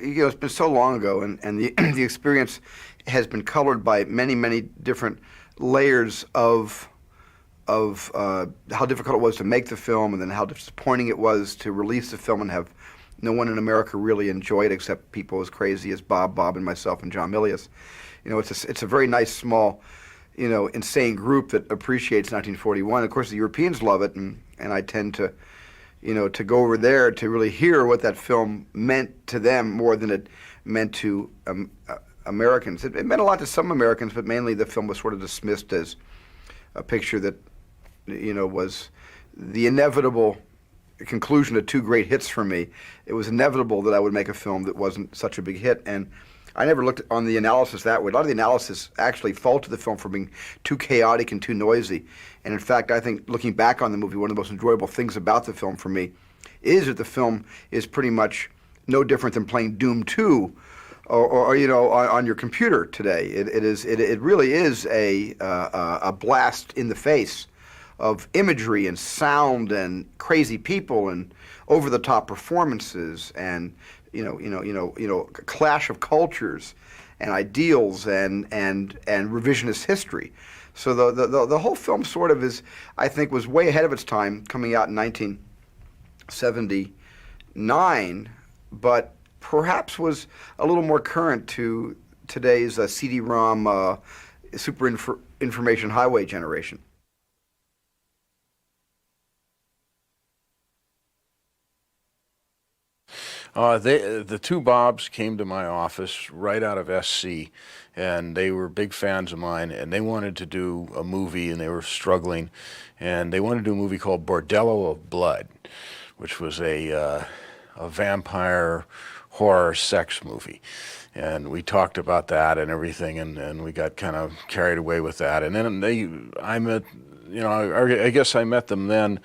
it's been so long ago, and the the experience has been colored by many, many different layers of how difficult it was to make the film, and then how disappointing it was to release the film and have no one in America really enjoy it except people as crazy as Bob, and myself, and John Milius. It's a very nice, small, insane group that appreciates 1941. Of course, the Europeans love it, and I tend to, to go over there to really hear what that film meant to them more than it meant to Americans. It meant a lot to some Americans, but mainly the film was sort of dismissed as a picture that, was the inevitable conclusion of two great hits for me. It was inevitable that I would make a film that wasn't such a big hit, and I never looked on the analysis that way. A lot of the analysis actually faulted the film for being too chaotic and too noisy. And in fact, I think looking back on the movie, one of the most enjoyable things about the film for me is that the film is pretty much no different than playing Doom 2 or on your computer today. It really is a blast in the face of imagery and sound and crazy people and over-the-top performances and clash of cultures and ideals and revisionist history. So the whole film sort of I think, was way ahead of its time, coming out in 1979, but perhaps was a little more current to today's CD-ROM information highway generation. The two Bobs came to my office right out of SC, and they were big fans of mine, and they wanted to do a movie, and they were struggling, and they wanted to do a movie called Bordello of Blood, which was a vampire horror sex movie. And we talked about that and everything, and we got kind of carried away with that. And then I guess I met them then,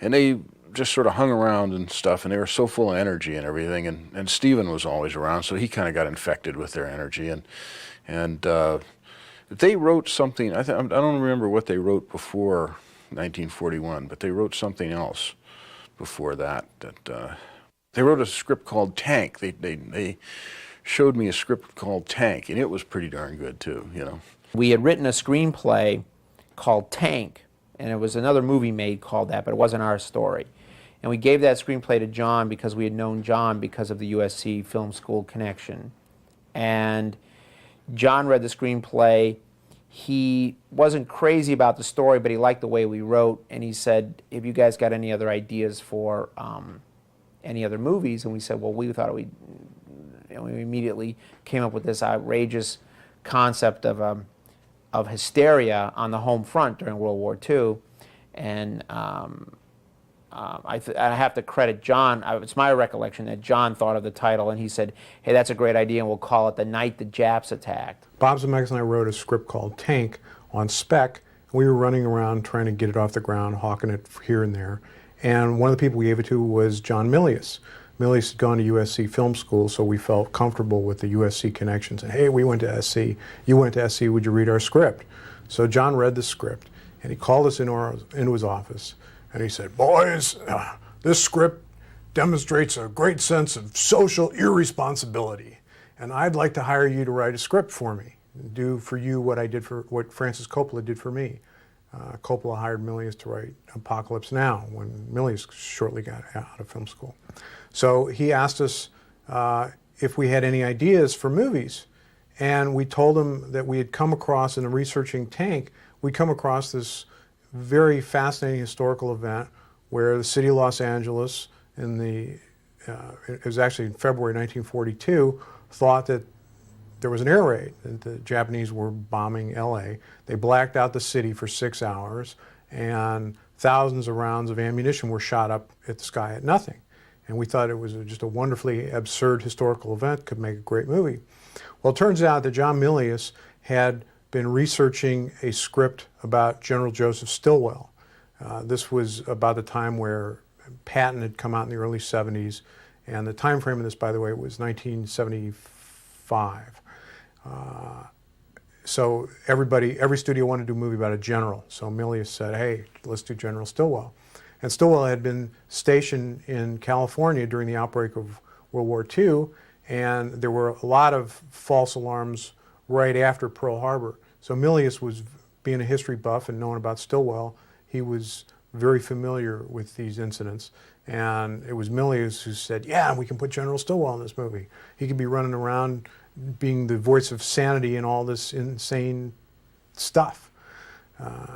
and they just sort of hung around and stuff, and they were so full of energy and everything, and Steven was always around, so he kind of got infected with their energy, and they wrote something. I don't remember what they wrote before 1941, but they wrote something else before that. They wrote a script called Tank. They showed me a script called Tank, and it was pretty darn good too. We had written a screenplay called Tank, and it was another movie made called that, but it wasn't our story. And we gave that screenplay to John because we had known John because of the USC Film School connection. And John read the screenplay. He wasn't crazy about the story, but he liked the way we wrote. And he said, "Have you guys got any other ideas for any other movies?" And we said, "Well, we thought we immediately came up with this outrageous concept of hysteria on the home front during World War II." And I have to credit John. It's my recollection that John thought of the title, and he said, "Hey, that's a great idea, and we'll call it The Night the Japs Attacked." Bob Zemeckis and I wrote a script called Tank on spec. We were running around trying to get it off the ground, hawking it here and there. And one of the people we gave it to was John Milius. Milius had gone to USC Film School, so we felt comfortable with the USC connections. And hey, we went to SC. You went to SC. Would you read our script? So John read the script, and he called us into his office. And he said, "Boys, this script demonstrates a great sense of social irresponsibility, and I'd like to hire you to write a script for me, do for you what Francis Coppola did for me." Coppola hired Milius to write Apocalypse Now when Milius shortly got out of film school. So he asked us if we had any ideas for movies, and we told him that we had come across, in researching Tank, we'd come across this very fascinating historical event where the city of Los Angeles it was actually in February 1942, thought that there was an air raid, that the Japanese were bombing LA. They blacked out the city for 6 hours, and thousands of rounds of ammunition were shot up at the sky at nothing. And we thought it was just a wonderfully absurd historical event, could make a great movie. Well, it turns out that John Milius had been researching a script about General Joseph Stilwell. This was about the time where Patton had come out in the early 70s, and the time frame of this, by the way, was 1975. So every studio wanted to do a movie about a general. So Milius said, "Hey, let's do General Stilwell." And Stilwell had been stationed in California during the outbreak of World War II, and there were a lot of false alarms right after Pearl Harbor. So Milius was, being a history buff and knowing about Stilwell, he was very familiar with these incidents. And it was Milius who said, yeah, we can put General Stilwell in this movie. He could be running around being the voice of sanity and all this insane stuff.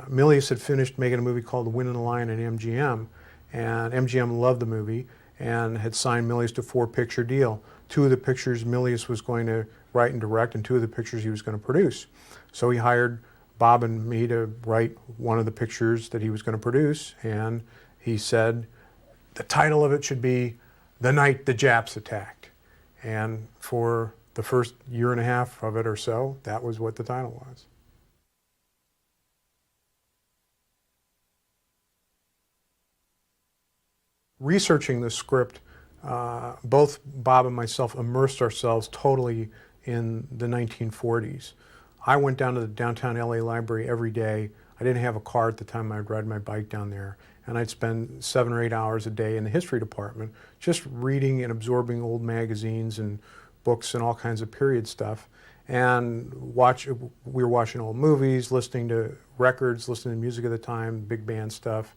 Milius had finished making a movie called The Wind and the Lion at MGM, and MGM loved the movie and had signed Milius to a 4-picture deal. 2 of the pictures Milius was going to write and direct, and 2 of the pictures he was going to produce. So he hired Bob and me to write one of the pictures that he was going to produce, and he said the title of it should be The Night the Japs Attacked. And for the first year and a half of it or so, that was what the title was. Researching the script, both Bob and myself immersed ourselves totally in the 1940s. I went down to the downtown LA library every day. I didn't have a car at the time. I'd ride my bike down there, and I'd spend 7 or 8 hours a day in the history department just reading and absorbing old magazines and books and all kinds of period stuff. And we were watching old movies, listening to records, listening to music of the time, big band stuff.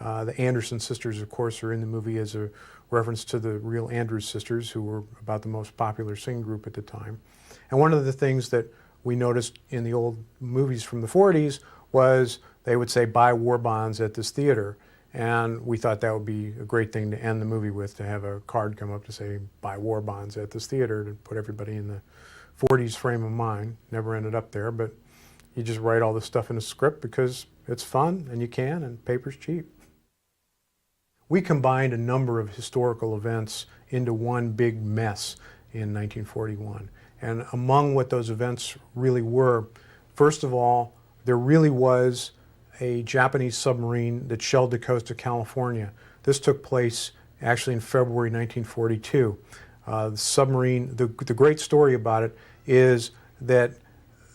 The Anderson sisters, of course, are in the movie as a reference to the real Andrews sisters, who were about the most popular singing group at the time. And one of the things that we noticed in the old movies from the 40s was they would say, buy war bonds at this theater. And we thought that would be a great thing to end the movie with, to have a card come up to say, buy war bonds at this theater, to put everybody in the 40s frame of mind. Never ended up there, but you just write all this stuff in a script because it's fun and you can, and paper's cheap. We combined a number of historical events into one big mess in 1941. And among what those events really were, first of all, there really was a Japanese submarine that shelled the coast of California. This took place actually in February 1942. The submarine, the great story about it is that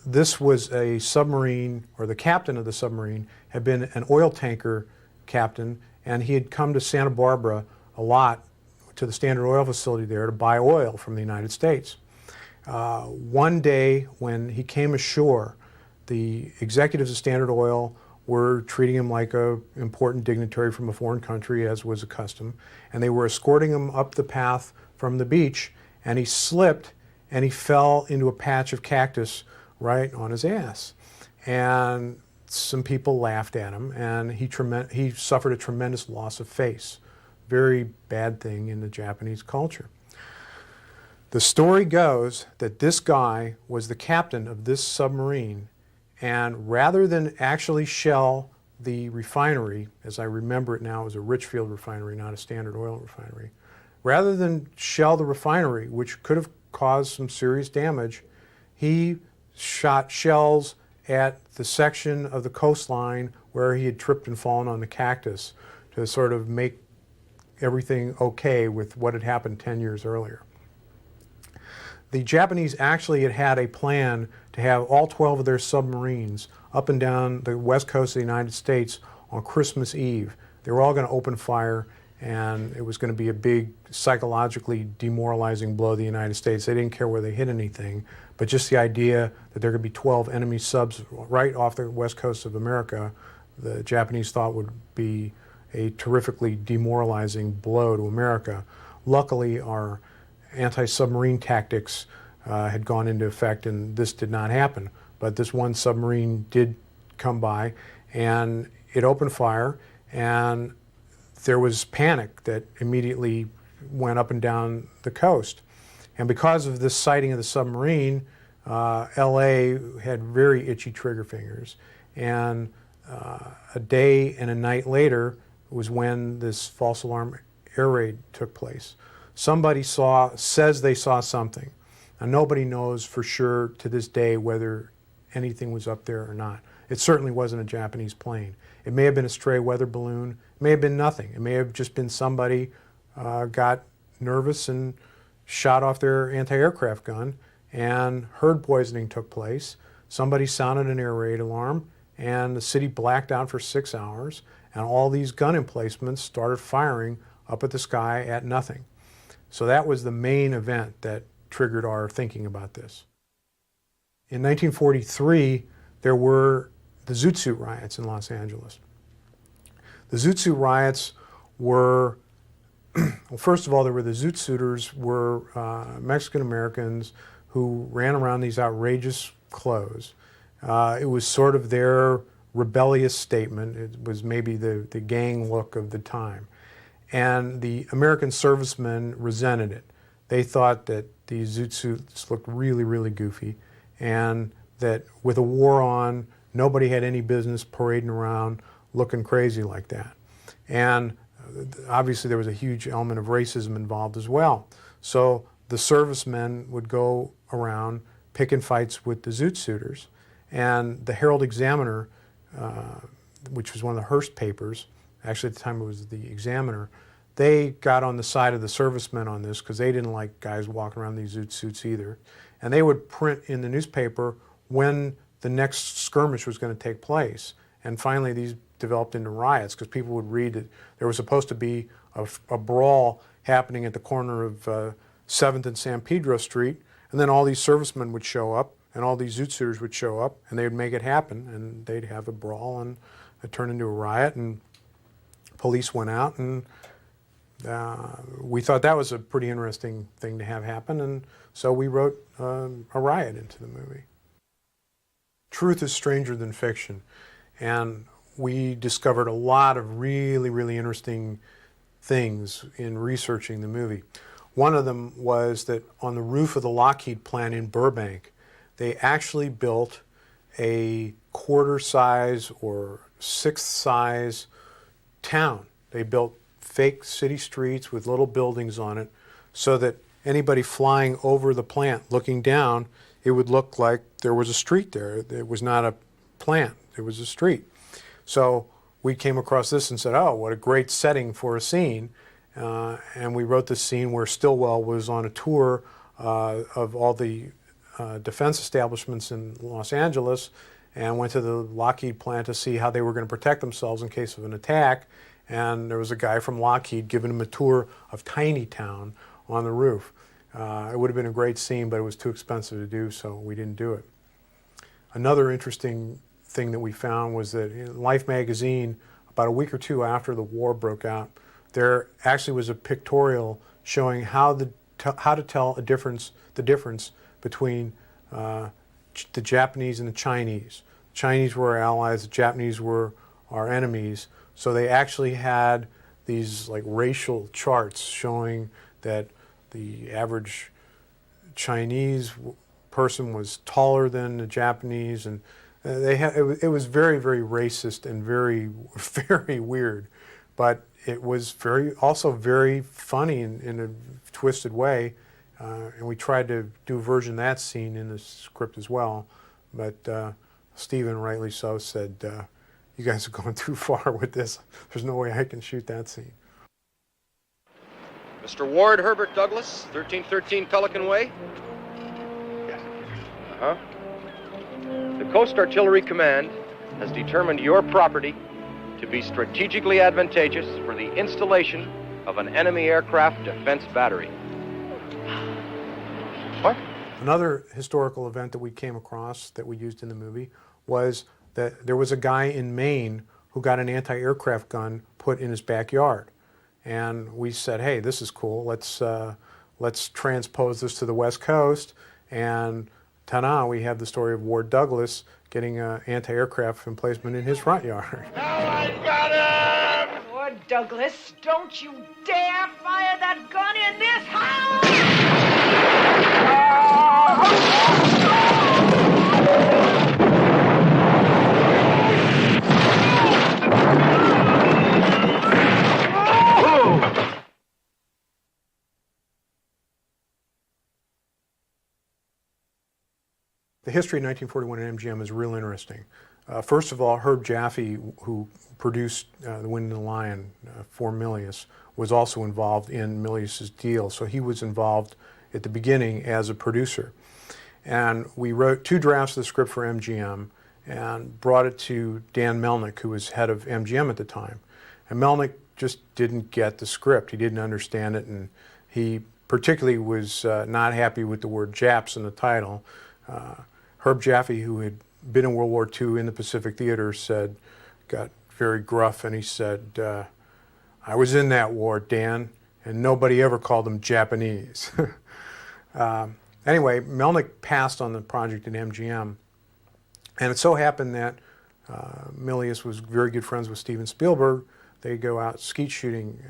this was a submarine, or the captain of the submarine had been an oil tanker captain, and he had come to Santa Barbara a lot, to the Standard Oil facility there, to buy oil from the United States. One day when he came ashore, the executives of Standard Oil were treating him like an important dignitary from a foreign country, as was the custom, and they were escorting him up the path from the beach, and he slipped and he fell into a patch of cactus right on his ass. And some people laughed at him, and he suffered a tremendous loss of face. Very bad thing in the Japanese culture. The story goes that this guy was the captain of this submarine, and rather than actually shell the refinery, as I remember it now, it was a Richfield refinery, not a Standard Oil refinery, rather than shell the refinery, which could have caused some serious damage, he shot shells at the section of the coastline where he had tripped and fallen on the cactus, to sort of make everything okay with what had happened 10 years earlier. The Japanese actually had a plan to have all 12 of their submarines up and down the west coast of the United States on Christmas Eve. They were all going to open fire, and it was going to be a big psychologically demoralizing blow to the United States. They didn't care where they hit anything, but just the idea that there could be 12 enemy subs right off the west coast of America, the Japanese thought would be a terrifically demoralizing blow to America. Luckily, our anti-submarine tactics had gone into effect, and this did not happen. But this one submarine did come by, and it opened fire, and there was panic that immediately went up and down the coast. And because of this sighting of the submarine, LA had very itchy trigger fingers. And a day and a night later was when this false alarm air raid took place. Somebody says they saw something. Now, nobody knows for sure to this day whether anything was up there or not. It certainly wasn't a Japanese plane. It may have been a stray weather balloon. It may have been nothing. It may have just been somebody got nervous and shot off their anti-aircraft gun, and herd poisoning took place. Somebody sounded an air raid alarm, and the city blacked out for 6 hours, and all these gun emplacements started firing up at the sky at nothing. So that was the main event that triggered our thinking about this. In 1943, there were the Zoot Suit riots in Los Angeles. The Zoot Suit riots were, well, first of all, there were the Zoot Suiters were Mexican Americans who ran around these outrageous clothes. It was sort of their rebellious statement. It was maybe the gang look of the time. And the American servicemen resented it. They thought that these Zoot Suits looked really, really goofy, and that with a war on, nobody had any business parading around looking crazy like that. And obviously there was a huge element of racism involved as well. So the servicemen would go around picking fights with the Zoot Suiters, and the Herald Examiner, which was one of the Hearst papers, actually at the time it was the Examiner, they got on the side of the servicemen on this because they didn't like guys walking around these Zoot Suits either. And they would print in the newspaper when the next skirmish was going to take place. And finally these developed into riots because people would read that there was supposed to be a brawl happening at the corner of 7th and San Pedro Street, and then all these servicemen would show up and all these Zoot Suiters would show up and they would make it happen, and they'd have a brawl and it turned into a riot, and police went out, and we thought that was a pretty interesting thing to have happen, and so we wrote a riot into the movie. Truth is stranger than fiction, and we discovered a lot of really, really interesting things in researching the movie. One of them was that on the roof of the Lockheed plant in Burbank, they actually built a quarter-size or sixth-size town. They built fake city streets with little buildings on it so that anybody flying over the plant looking down, it would look like there was a street there. It was not a plant, it was a street. So we came across this and said, oh, what a great setting for a scene. And we wrote this scene where Stilwell was on a tour of all the defense establishments in Los Angeles and went to the Lockheed plant to see how they were going to protect themselves in case of an attack. And there was a guy from Lockheed giving him a tour of Tiny Town on the roof. It would have been a great scene, but it was too expensive to do, so we didn't do it. Another interesting thing that we found was that in Life magazine, about a week or two after the war broke out, there actually was a pictorial showing how to tell the difference between the Japanese and the Chinese. The Chinese were our allies, the Japanese were our enemies. So they actually had these like racial charts showing that the average Chinese person was taller than the Japanese, and it was very, very racist and very, very weird, but it was also very funny in a twisted way, and we tried to do a version of that scene in the script as well, but Steven, rightly so, said, you guys are going too far with this. There's no way I can shoot that scene. Mr. Ward Herbert Douglas, 1313 Pelican Way? Yes. Uh-huh. The Coast Artillery Command has determined your property to be strategically advantageous for the installation of an enemy aircraft defense battery. What? Another historical event that we came across that we used in the movie was that there was a guy in Maine who got an anti-aircraft gun put in his backyard. And we said, hey, this is cool. Let's transpose this to the West Coast. And ta-da, we have the story of Ward Douglas getting an anti-aircraft emplacement in his front yard. Now I got him! Lord Douglas, don't you dare fire that gun in this house! The history of 1941 at MGM is real interesting. First of all, Herb Jaffe, who produced The Wind and the Lion for Milius, was also involved in Milius's deal. So he was involved at the beginning as a producer. And we wrote 2 drafts of the script for MGM and brought it to Dan Melnick, who was head of MGM at the time. And Melnick just didn't get the script. He didn't understand it, and he particularly was not happy with the word Japs in the title. Herb Jaffe, who had been in World War II in the Pacific Theater, got very gruff, and he said, I was in that war, Dan, and nobody ever called them Japanese. Anyway, Melnick passed on the project at MGM, and it so happened that Milius was very good friends with Steven Spielberg. They go out skeet shooting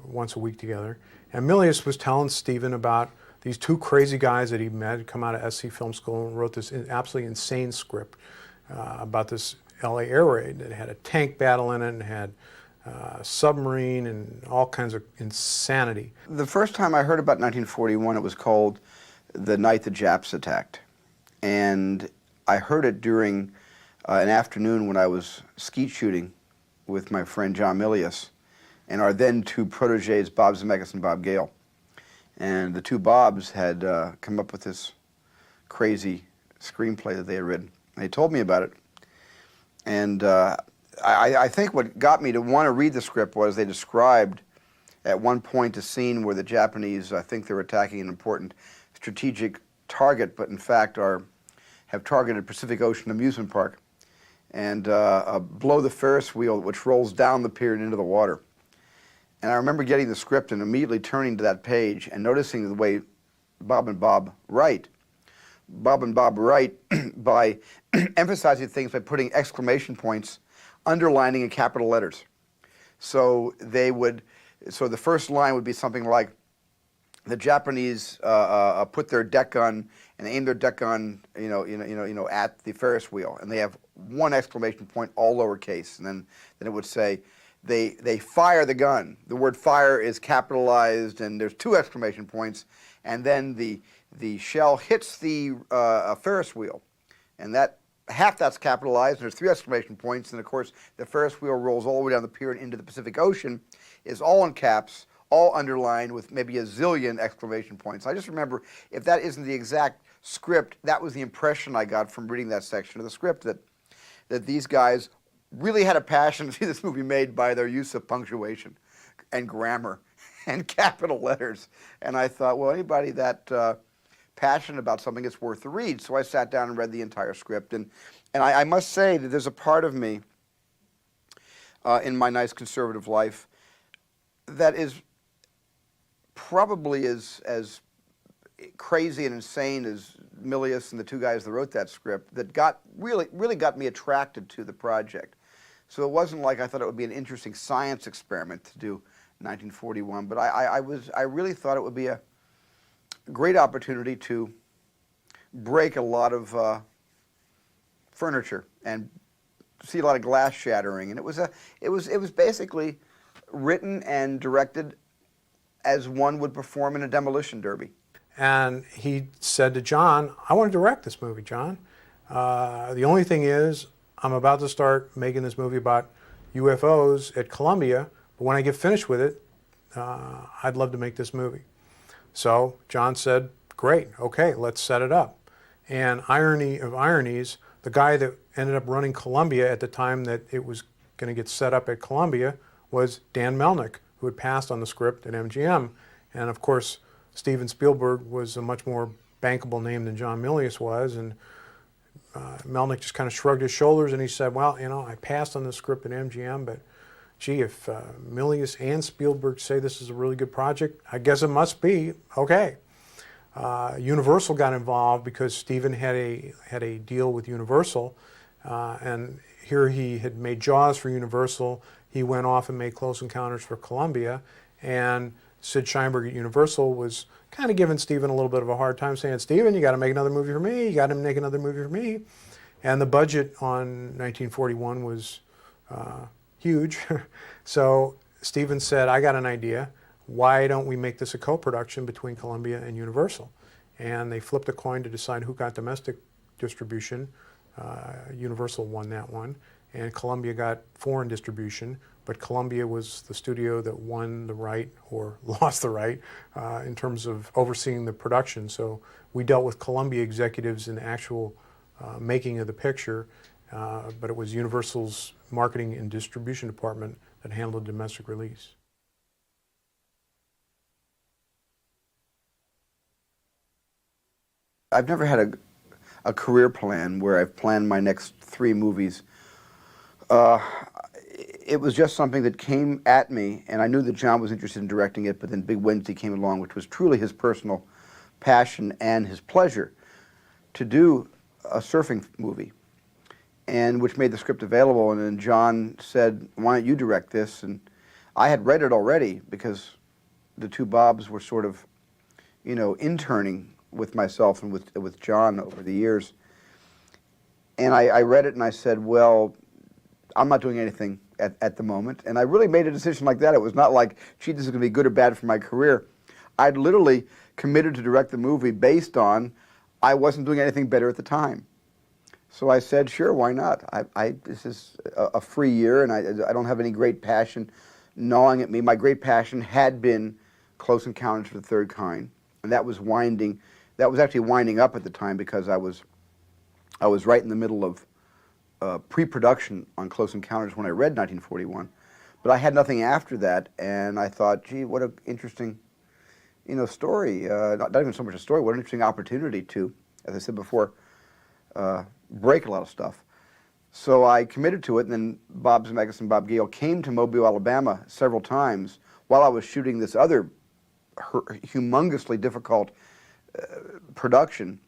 once a week together, and Milius was telling Steven about these two crazy guys that he met, had come out of SC Film School and wrote this absolutely insane script about this LA air raid that had a tank battle in it and had submarine and all kinds of insanity. The first time I heard about 1941, it was called The Night the Japs Attacked. And I heard it during an afternoon when I was skeet shooting with my friend John Milius and our then two protégés, Bob Zemeckis and Bob Gale. And the two Bobs had come up with this crazy screenplay that they had written. They told me about it. And I think what got me to want to read the script was they described at one point a scene where the Japanese, I think they're attacking an important strategic target, but in fact have targeted Pacific Ocean amusement park, and blow the Ferris wheel, which rolls down the pier and into the water. And I remember getting the script and immediately turning to that page and noticing the way Bob and Bob write. Bob and Bob write by emphasizing things by putting exclamation points, underlining in capital letters. So the first line would be something like, the Japanese put their deck gun and aim their deck gun, at the Ferris wheel, and they have one exclamation point, all lowercase, and then it would say, they fire the gun. The word fire is capitalized, and there's two exclamation points, and then the shell hits the Ferris wheel, and half that's capitalized, and there's three exclamation points, and of course the Ferris wheel rolls all the way down the pier and into the Pacific Ocean, is all in caps, all underlined with maybe a zillion exclamation points. I just remember, if that isn't the exact script, that was the impression I got from reading that section of the script, that these guys really had a passion to see this movie made by their use of punctuation and grammar and capital letters. And I thought, well, anybody that passionate about something, it's worth the read. So I sat down and read the entire script. And I must say that there's a part of me in my nice conservative life that is probably as crazy and insane as Milius and the two guys that wrote that script, that really got me attracted to the project. So it wasn't like I thought it would be an interesting science experiment to do 1941, but I really thought it would be a great opportunity to break a lot of furniture and see a lot of glass shattering. And it was basically written and directed as one would perform in a demolition derby. And he said to John, I want to direct this movie, John. The only thing is, I'm about to start making this movie about UFOs at Columbia, but when I get finished with it, I'd love to make this movie. So John said, great, okay, let's set it up. And irony of ironies, the guy that ended up running Columbia at the time that it was going to get set up at Columbia was Dan Melnick, who had passed on the script at MGM. And of course, Steven Spielberg was a much more bankable name than John Milius was, and Melnick just kind of shrugged his shoulders and he said, well, I passed on the script at MGM, but gee, if Milius and Spielberg say this is a really good project, I guess it must be. Okay. Universal got involved because Steven had a deal with Universal, and here he had made Jaws for Universal. He went off and made Close Encounters for Columbia, and Sid Sheinberg at Universal was kind of giving Steven a little bit of a hard time, saying, Steven, you got to make another movie for me. You got to make another movie for me. And the budget on 1941 was huge. So Steven said, I got an idea. Why don't we make this a co-production between Columbia and Universal? And they flipped a coin to decide who got domestic distribution. Universal won that one, and Columbia got foreign distribution, but Columbia was the studio that won the right, or lost the right, in terms of overseeing the production. So we dealt with Columbia executives in the actual making of the picture, but it was Universal's marketing and distribution department that handled domestic release. I've never had a career plan where I've planned my next 3 movies. It was just something that came at me, and I knew that John was interested in directing it, but then Big Wednesday came along, which was truly his personal passion and his pleasure to do a surfing movie, and which made the script available. And then John said, "Why don't you direct this?" And I had read it already because the two Bobs were sort of, you know, interning with myself and with John over the years. And I read it and I said, well, I'm not doing anything at the moment. And I really made a decision like that. It was not like, gee, this is going to be good or bad for my career. I'd literally committed to direct the movie based on I wasn't doing anything better at the time. So I said, sure, why not? This is a free year, and I don't have any great passion gnawing at me. My great passion had been Close Encounters of the Third Kind, and that was actually winding up at the time because I was right in the middle of pre-production on Close Encounters when I read 1941. But I had nothing after that, and I thought, gee, what an interesting, you know, story. Not even so much a story, what an interesting opportunity to, as I said before, break a lot of stuff. So I committed to it, and then Bob Zemeckis and Bob Gale came to Mobile, Alabama several times while I was shooting this other humongously difficult production,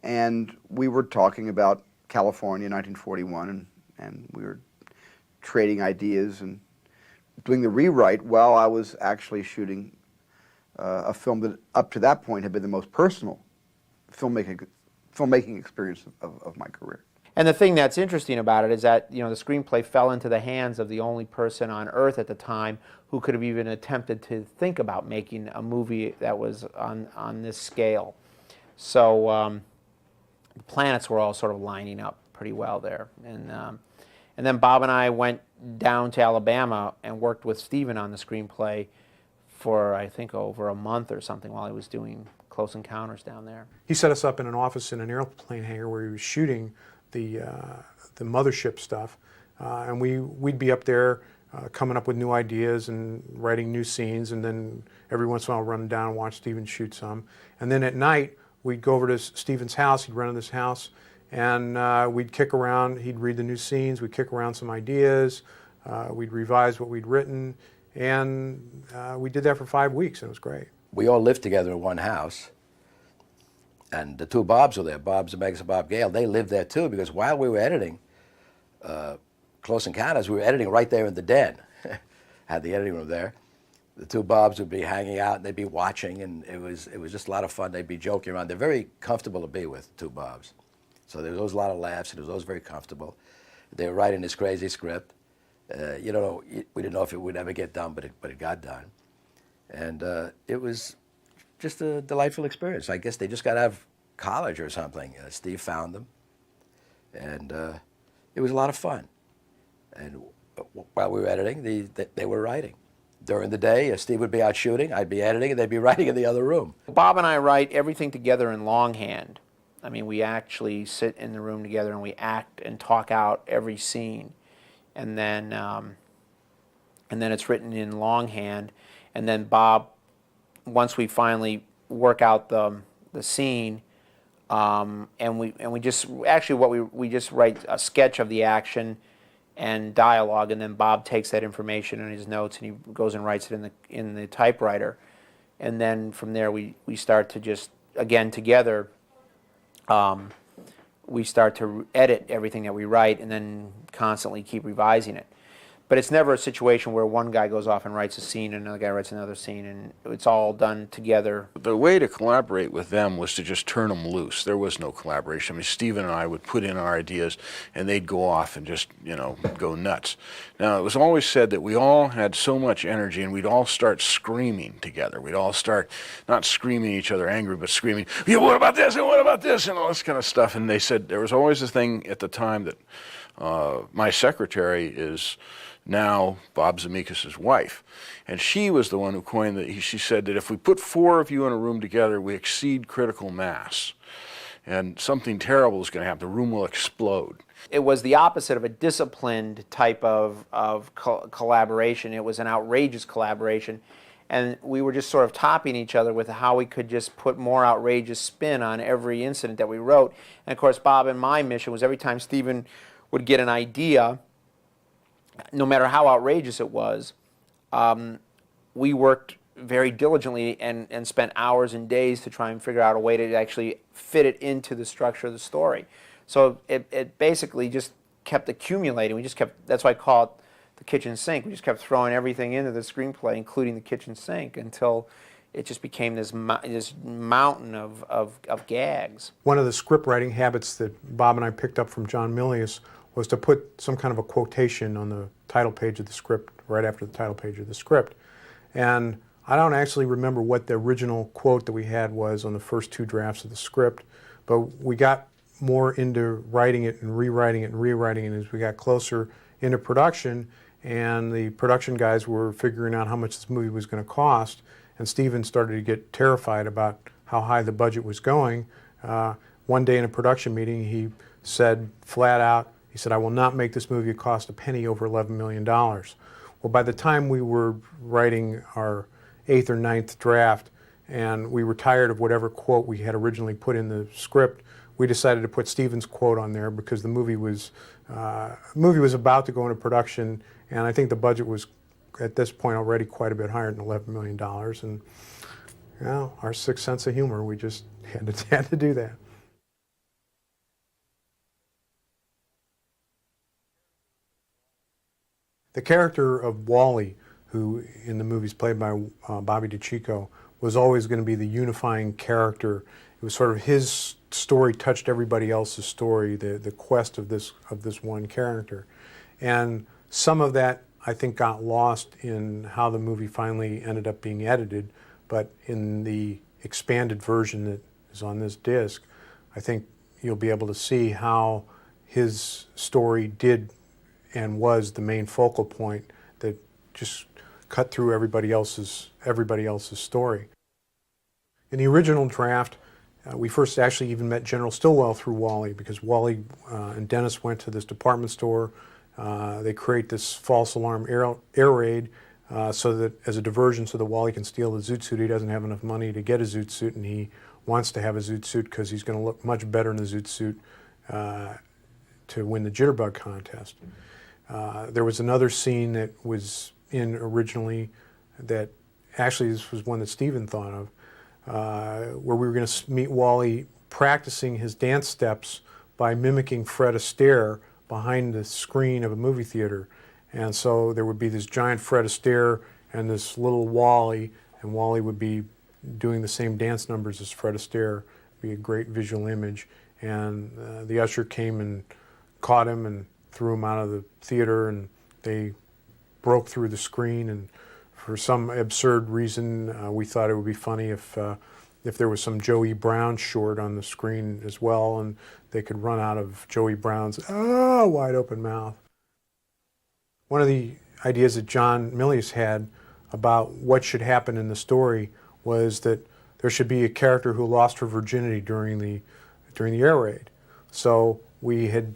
and we were talking about California, 1941, and we were trading ideas and doing the rewrite while I was actually shooting a film that up to that point had been the most personal filmmaking experience of my career. And the thing that's interesting about it is that, you know, the screenplay fell into the hands of the only person on earth at the time who could have even attempted to think about making a movie that was on this scale. So the planets were all sort of lining up pretty well there. And then Bob and I went down to Alabama and worked with Steven on the screenplay for, I think, over a month or something while he was doing Close Encounters down there. He set us up in an office in an airplane hangar where he was shooting the mothership stuff, and we'd be up there coming up with new ideas and writing new scenes, and then every once in a while run down and watch Steven shoot some. And then at night we'd go over to Steven's house. He'd rent this house, and we'd kick around. He'd read the new scenes. We'd kick around some ideas. We'd revise what we'd written, and we did that for 5 weeks, and it was great. We all lived together in one house, and the two Bobs were there, Bob Zemeckis and Bob Gale. They lived there too, because while we were editing Close Encounters, we were editing right there in the den. Had the editing room there. The two Bobs would be hanging out, and they'd be watching, and it was just a lot of fun. They'd be joking around. They're very comfortable to be with, two Bobs. So there was always a lot of laughs, and it was always very comfortable. They were writing this crazy script. You know, we didn't know if it would ever get done, but it got done. And it was just a delightful experience. I guess they just got out of college or something. Steve found them, and it was a lot of fun. And while we were editing, they were writing. During the day, Steve would be out shooting, I'd be editing, and they'd be writing in the other room. Bob and I write everything together in longhand. I mean, we actually sit in the room together and we act and talk out every scene, and then it's written in longhand. And then Bob, once we finally work out the scene, and we just actually we just write a sketch of the action and dialogue, and then Bob takes that information in his notes and he goes and writes it in the typewriter, and then from there we start to just again together. We start to edit everything that we write and then constantly keep revising it. But it's never a situation where one guy goes off and writes a scene and another guy writes another scene, and it's all done together. The way to collaborate with them was to just turn them loose. There was no collaboration. I mean, Steven and I would put in our ideas, and they'd go off and just, you know, go nuts. Now, it was always said that we all had so much energy, and we'd all start screaming together. We'd all start not screaming at each other angry, but screaming, yeah, what about this, and what about this, and all this kind of stuff. And they said there was always a thing at the time that my secretary is now Bob Zemeckis' wife. And she was the one who coined that. She said that if we put 4 of you in a room together, we exceed critical mass. And something terrible is going to happen. The room will explode. It was the opposite of a disciplined type of collaboration. It was an outrageous collaboration. And we were just sort of topping each other with how we could just put more outrageous spin on every incident that we wrote. And of course, Bob and my mission was every time Steven would get an idea, no matter how outrageous it was, we worked very diligently and spent hours and days to try and figure out a way to actually fit it into the structure of the story. So it basically just kept accumulating. We just kept, that's why I call it the kitchen sink. We just kept throwing everything into the screenplay, including the kitchen sink, until it just became this mountain of gags. One of the script writing habits that Bob and I picked up from John Milius was to put some kind of a quotation on the title page of the script, right after the title page of the script. And I don't actually remember what the original quote that we had was on the first 2 drafts of the script, but we got more into writing it and rewriting it and rewriting it as we got closer into production, and the production guys were figuring out how much this movie was going to cost, and Steven started to get terrified about how high the budget was going. One day in a production meeting, he said flat out, he said, "I will not make this movie cost a penny over $11 million. Well, by the time we were writing our 8th or 9th draft, and we were tired of whatever quote we had originally put in the script, we decided to put Steven's quote on there because the movie was about to go into production, and I think the budget was at this point already quite a bit higher than $11 million. And you know, our sixth sense of humor, we just had to do that. The character of Wally, who in the movie is played by Bobby DeCicco, was always going to be the unifying character. It was sort of his story touched everybody else's story, the quest of this one character. And some of that, I think, got lost in how the movie finally ended up being edited, but in the expanded version that is on this disc, I think you'll be able to see how his story did and was the main focal point that just cut through everybody else's story. In the original draft, we first actually even met General Stilwell through Wally, because Wally and Dennis went to this department store. They create this false alarm air raid so that, as a diversion, so that Wally can steal the zoot suit. He doesn't have enough money to get a zoot suit, and he wants to have a zoot suit because he's going to look much better in the zoot suit to win the jitterbug contest. There was another scene that was in originally that actually this was one that Steven thought of, where we were going to meet Wally practicing his dance steps by mimicking Fred Astaire behind the screen of a movie theater. And so there would be this giant Fred Astaire and this little Wally, and Wally would be doing the same dance numbers as Fred Astaire. It'd be a great visual image. And the usher came and caught him and threw him out of the theater, and they broke through the screen. And for some absurd reason, we thought it would be funny if there was some Joey Brown short on the screen as well, and they could run out of Joey Brown's wide open mouth. One of the ideas that John Milius had about what should happen in the story was that there should be a character who lost her virginity during the air raid. So we had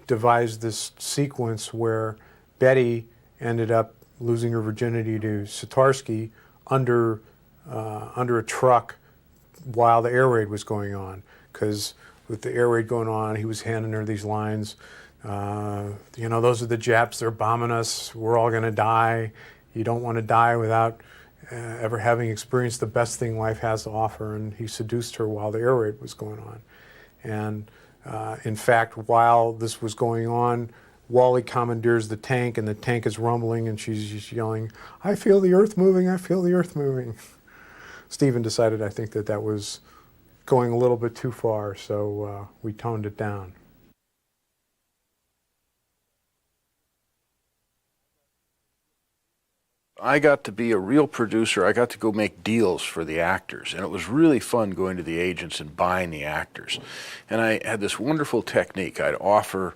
devised this sequence where Betty ended up losing her virginity to Sitarsky under a truck while the air raid was going on. Because with the air raid going on, he was handing her these lines. Those are the Japs, they're bombing us, we're all going to die. You don't want to die without ever having experienced the best thing life has to offer. And he seduced her while the air raid was going on. And in fact, while this was going on, Wally commandeers the tank, and the tank is rumbling, and she's just yelling, "I feel the earth moving, I feel the earth moving." Steven decided, I think, that was going a little bit too far, so we toned it down. I got to be a real producer. I got to go make deals for the actors, and it was really fun going to the agents and buying the actors. And I had this wonderful technique. I'd offer,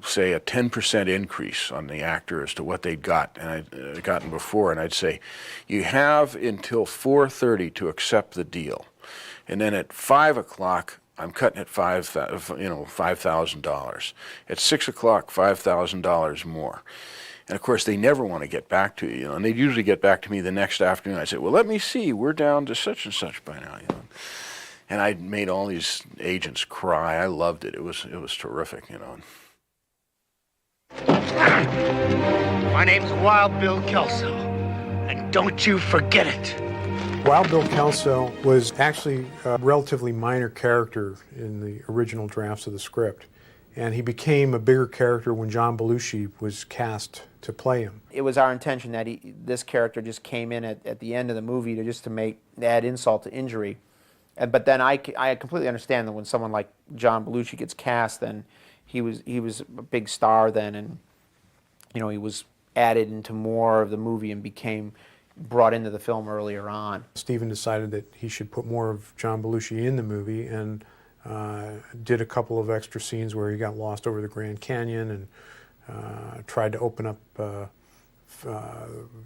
say, a 10% increase on the actor as to what they'd got and I'd gotten before, and I'd say, you have until 4:30 to accept the deal, and then at 5 o'clock, I'm cutting it $5,000. At 6 o'clock, $5,000 more. And of course, they never want to get back to you, and they'd usually get back to me the next afternoon. I said, well, let me see, we're down to such and such by now, And I made all these agents cry. I loved it. It was terrific, My name's Wild Bill Kelso, and don't you forget it. Wild Bill Kelso was actually a relatively minor character in the original drafts of the script, and he became a bigger character when John Belushi was cast to play him. It was our intention that this character just came in at the end of the movie to add insult to injury. But then I completely understand that when someone like John Belushi gets cast, then he was a big star then, and he was added into more of the movie and became brought into the film earlier on. Steven decided that he should put more of John Belushi in the movie and did a couple of extra scenes where he got lost over the Grand Canyon and tried to open up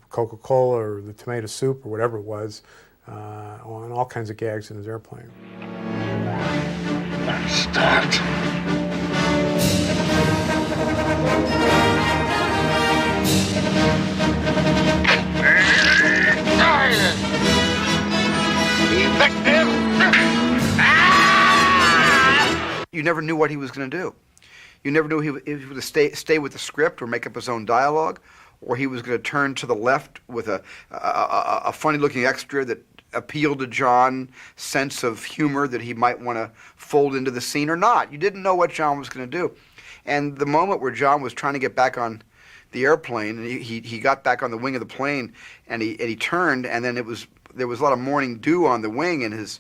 Coca-Cola or the tomato soup or whatever it was, on all kinds of gags in his airplane. Start. You never knew what he was going to do. You never knew if he would stay with the script or make up his own dialogue, or he was going to turn to the left with a funny-looking extra that appealed to John's sense of humor that he might want to fold into the scene or not. You didn't know what John was going to do. And the moment where John was trying to get back on the airplane, and he got back on the wing of the plane, and he turned, and then there was a lot of morning dew on the wing, and his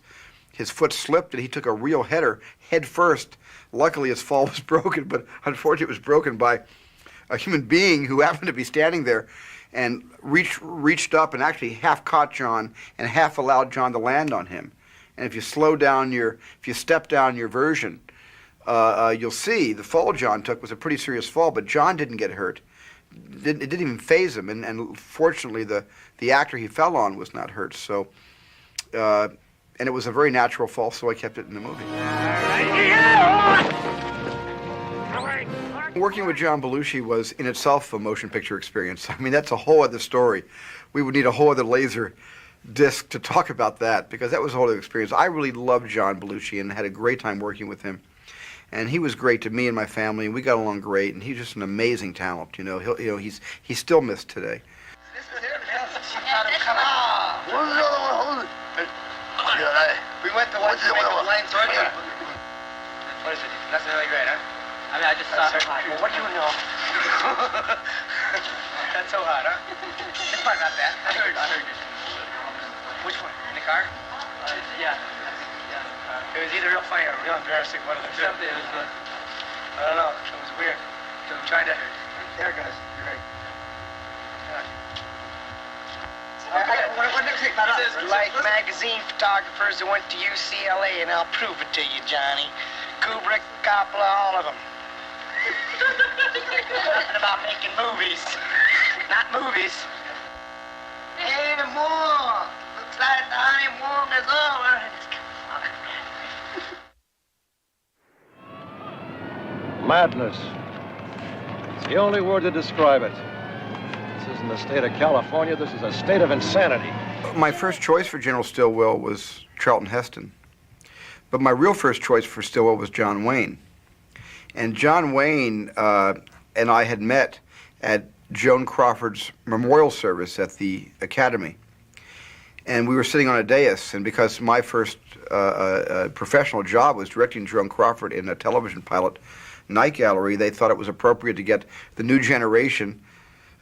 foot slipped, and he took a real header head first. Luckily, his fall was broken, but unfortunately, it was broken by a human being who happened to be standing there and reached up and actually half caught John and half allowed John to land on him. And if you step down your version, you'll see the fall John took was a pretty serious fall, but John didn't get hurt. It didn't even faze him, and fortunately, the actor he fell on was not hurt. So, and it was a very natural fall, so I kept it in the movie. Working with John Belushi was in itself a motion picture experience. I mean, that's a whole other story. We would need a whole other laser disc to talk about that, because that was a whole other experience. I really loved John Belushi and had a great time working with him. And he was great to me and my family, and we got along great, and he's just an amazing talent. He's still missed today. We went to watch the Lane Sorry. What is it? That's really great, huh? I mean, I just saw. Well, what do you know? That's so hot, huh? It's probably not bad. I heard you. Which one? In the car? Yeah. It was either real funny or real embarrassing. One of the two. Something. It was. I don't know. It was weird. So I'm trying to. There it goes. You're right. What next thing about us? Like magazine photographers that went to UCLA, and I'll prove it to you, Johnny. Kubrick, Coppola, all of them. Nothing about making movies. Not movies. Hey, more. Looks like the honeymoon is over. Madness. It's the only word to describe it. This isn't the state of California, this is a state of insanity. My first choice for General Stilwell was Charlton Heston. But my real first choice for Stilwell was John Wayne. And John Wayne and I had met at Joan Crawford's memorial service at the Academy. And we were sitting on a dais, and because my first professional job was directing Joan Crawford in a television pilot, Night Gallery, they thought it was appropriate to get the new generation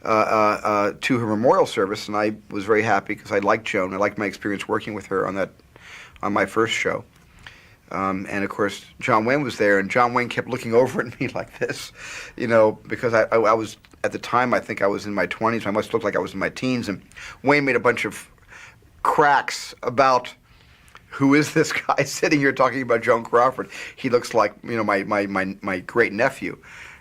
to her memorial service, and I was very happy because I liked Joan. I liked my experience working with her on my first show. And of course, John Wayne was there, and John Wayne kept looking over at me like this, because I was, at the time, I think I was in my 20s. I must look like I was in my teens, and Wayne made a bunch of cracks about who is this guy sitting here talking about Joan Crawford. He looks like, my great nephew.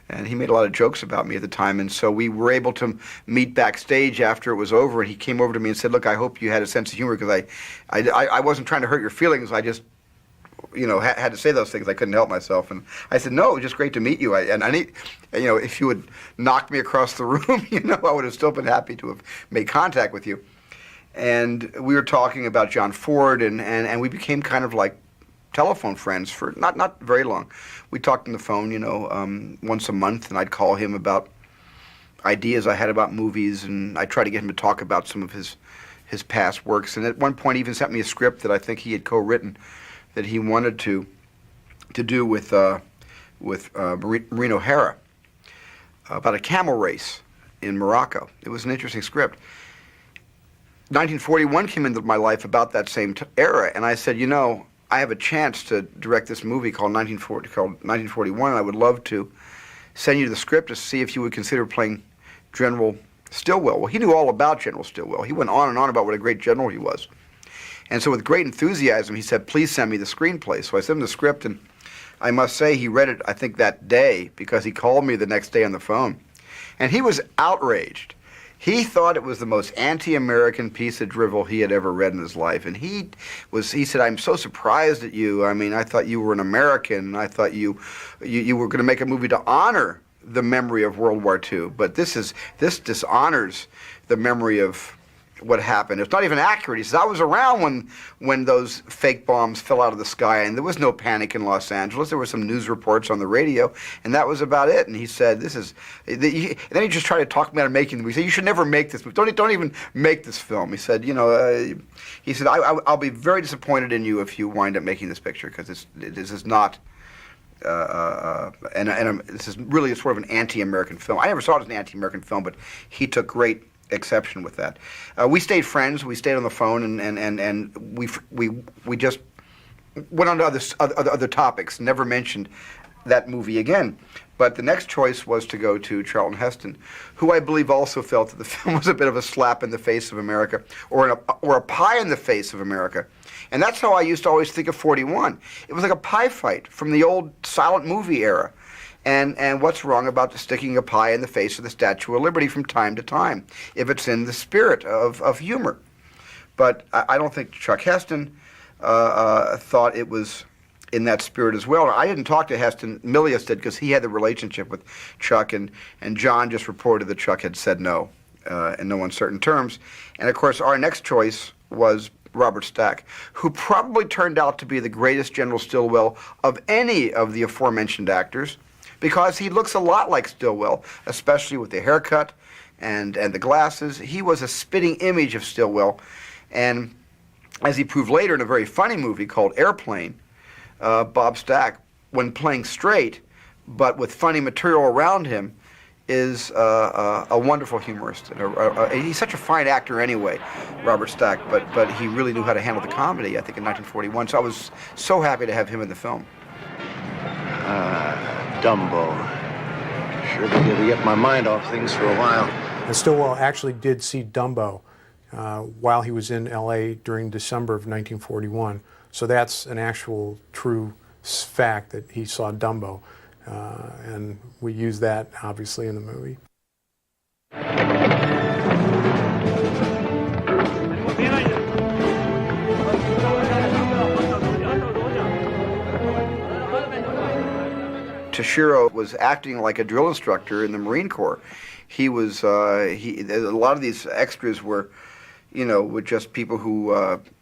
And he made a lot of jokes about me at the time, and so we were able to meet backstage after it was over, and he came over to me and said, look, I hope you had a sense of humor, because I wasn't trying to hurt your feelings. I just had to say those things. I couldn't help myself, and I said, "No, it was just great to meet you. I need, if you would knock me across the room, I would have still been happy to have made contact with you." And we were talking about John Ford, and we became kind of like telephone friends for not very long. We talked on the phone, once a month, and I'd call him about ideas I had about movies, and I tried to get him to talk about some of his past works. And at one point, he even sent me a script that I think he had co-written that he wanted to do with Maureen O'Hara about a camel race in Morocco. It was an interesting script. 1941 came into my life about that same era, and I said, I have a chance to direct this movie called 1941, and I would love to send you the script to see if you would consider playing General Stilwell. Well, he knew all about General Stilwell. He went on and on about what a great general he was. And so with great enthusiasm, he said, please send me the screenplay. So I sent him the script, and I must say he read it, I think, that day, because he called me the next day on the phone. And he was outraged. He thought it was the most anti-American piece of drivel he had ever read in his life. And he said, I'm so surprised at you. I mean, I thought you were an American. I thought you were going to make a movie to honor the memory of World War II. But this dishonors the memory of what happened. It's not even accurate. He says, I was around when those fake bombs fell out of the sky, and there was no panic in Los Angeles. There were some news reports on the radio, and that was about it. And he said, then he just tried to talk me out of making the movie. He said, you should never make this movie. Don't even make this film. He said, I'll be very disappointed in you if you wind up making this picture, because this is not, this is really sort of an anti-American film. I never saw it as an anti-American film, but he took great exception with that. We stayed friends. We stayed on the phone, and we just went on to other topics. Never mentioned that movie again. But the next choice was to go to Charlton Heston, who I believe also felt that the film was a bit of a slap in the face of America, or a pie in the face of America. And that's how I used to always think of 41. It was like a pie fight from the old silent movie era. And what's wrong about sticking a pie in the face of the Statue of Liberty from time to time, if it's in the spirit of humor? But I don't think Chuck Heston thought it was in that spirit as well. I didn't talk to Heston. Milius did, because he had the relationship with Chuck, and John just reported that Chuck had said no, in no uncertain terms. And of course, our next choice was Robert Stack, who probably turned out to be the greatest General Stilwell of any of the aforementioned actors, because he looks a lot like Stilwell, especially with the haircut and the glasses. He was a spitting image of Stilwell. And as he proved later in a very funny movie called Airplane, Bob Stack, when playing straight, but with funny material around him, is a wonderful humorist. He's such a fine actor anyway, Robert Stack, but he really knew how to handle the comedy, I think, in 1941. So I was so happy to have him in the film. Dumbo. Sure did get to get my mind off things for a while. And Stilwell actually did see Dumbo while he was in L.A. during December of 1941. So that's an actual true fact that he saw Dumbo. And we use that, obviously, in the movie. Toshiro was acting like a drill instructor in the Marine Corps. He was a lot of these extras were, were just people who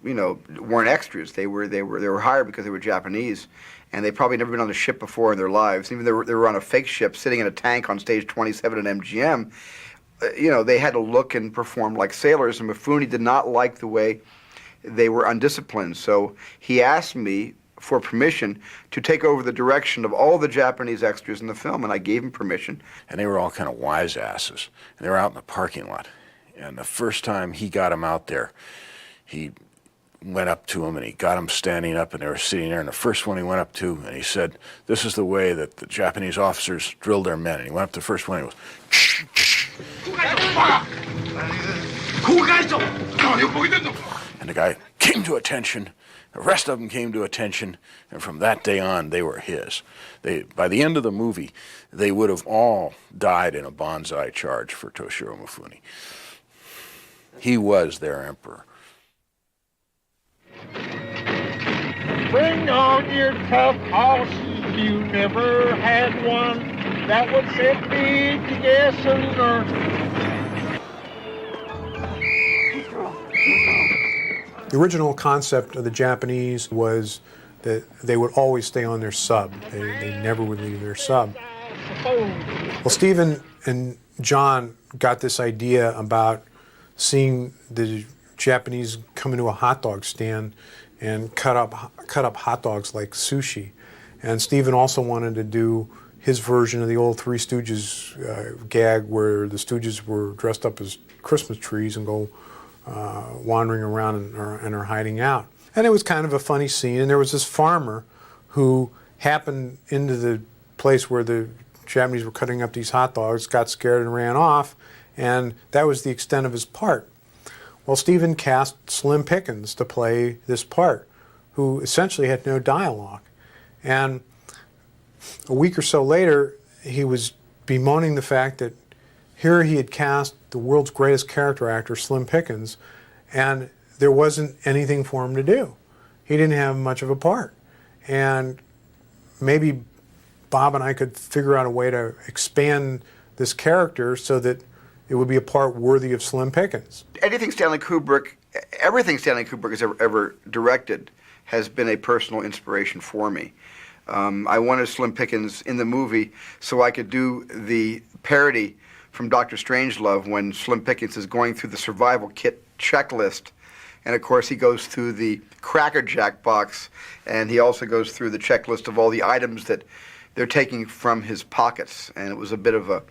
weren't extras. They were hired because they were Japanese, and they probably never been on a ship before in their lives. Even though they were on a fake ship, sitting in a tank on stage 27 at MGM. They had to look and perform like sailors, and Mifune did not like the way they were undisciplined. So he asked me for permission to take over the direction of all the Japanese extras in the film, and I gave him permission. And they were all kind of wise asses. And they were out in the parking lot. And the first time he got them out there, he went up to them and he got them standing up, and they were sitting there. And the first one he went up to, and he said, this is the way that the Japanese officers drill their men. And he went up to the first one and he goes, and the guy came to attention. The rest of them came to attention, and from that day on, they were his. By the end of the movie, they would have all died in a banzai charge for Toshiro Mifune. He was their emperor. Bring on your tough horse. You never had one that would set me to yes and no. The original concept of the Japanese was that they would always stay on their sub. They never would leave their sub. Well, Steven and John got this idea about seeing the Japanese come into a hot dog stand and cut up hot dogs like sushi. And Steven also wanted to do his version of the old Three Stooges gag where the Stooges were dressed up as Christmas trees and go wandering around and are hiding out. And it was kind of a funny scene. And there was this farmer who happened into the place where the Japanese were cutting up these hot dogs, got scared and ran off, and that was the extent of his part. Well, Steven cast Slim Pickens to play this part, who essentially had no dialogue. And a week or so later, he was bemoaning the fact that here he had cast the world's greatest character actor, Slim Pickens, and there wasn't anything for him to do. He didn't have much of a part. And maybe Bob and I could figure out a way to expand this character so that it would be a part worthy of Slim Pickens. Everything Stanley Kubrick has ever directed has been a personal inspiration for me. I wanted Slim Pickens in the movie so I could do the parody from Dr. Strangelove when Slim Pickens is going through the survival kit checklist. And of course he goes through the Cracker Jack box, and he also goes through the checklist of all the items that they're taking from his pockets. And it was a bit of a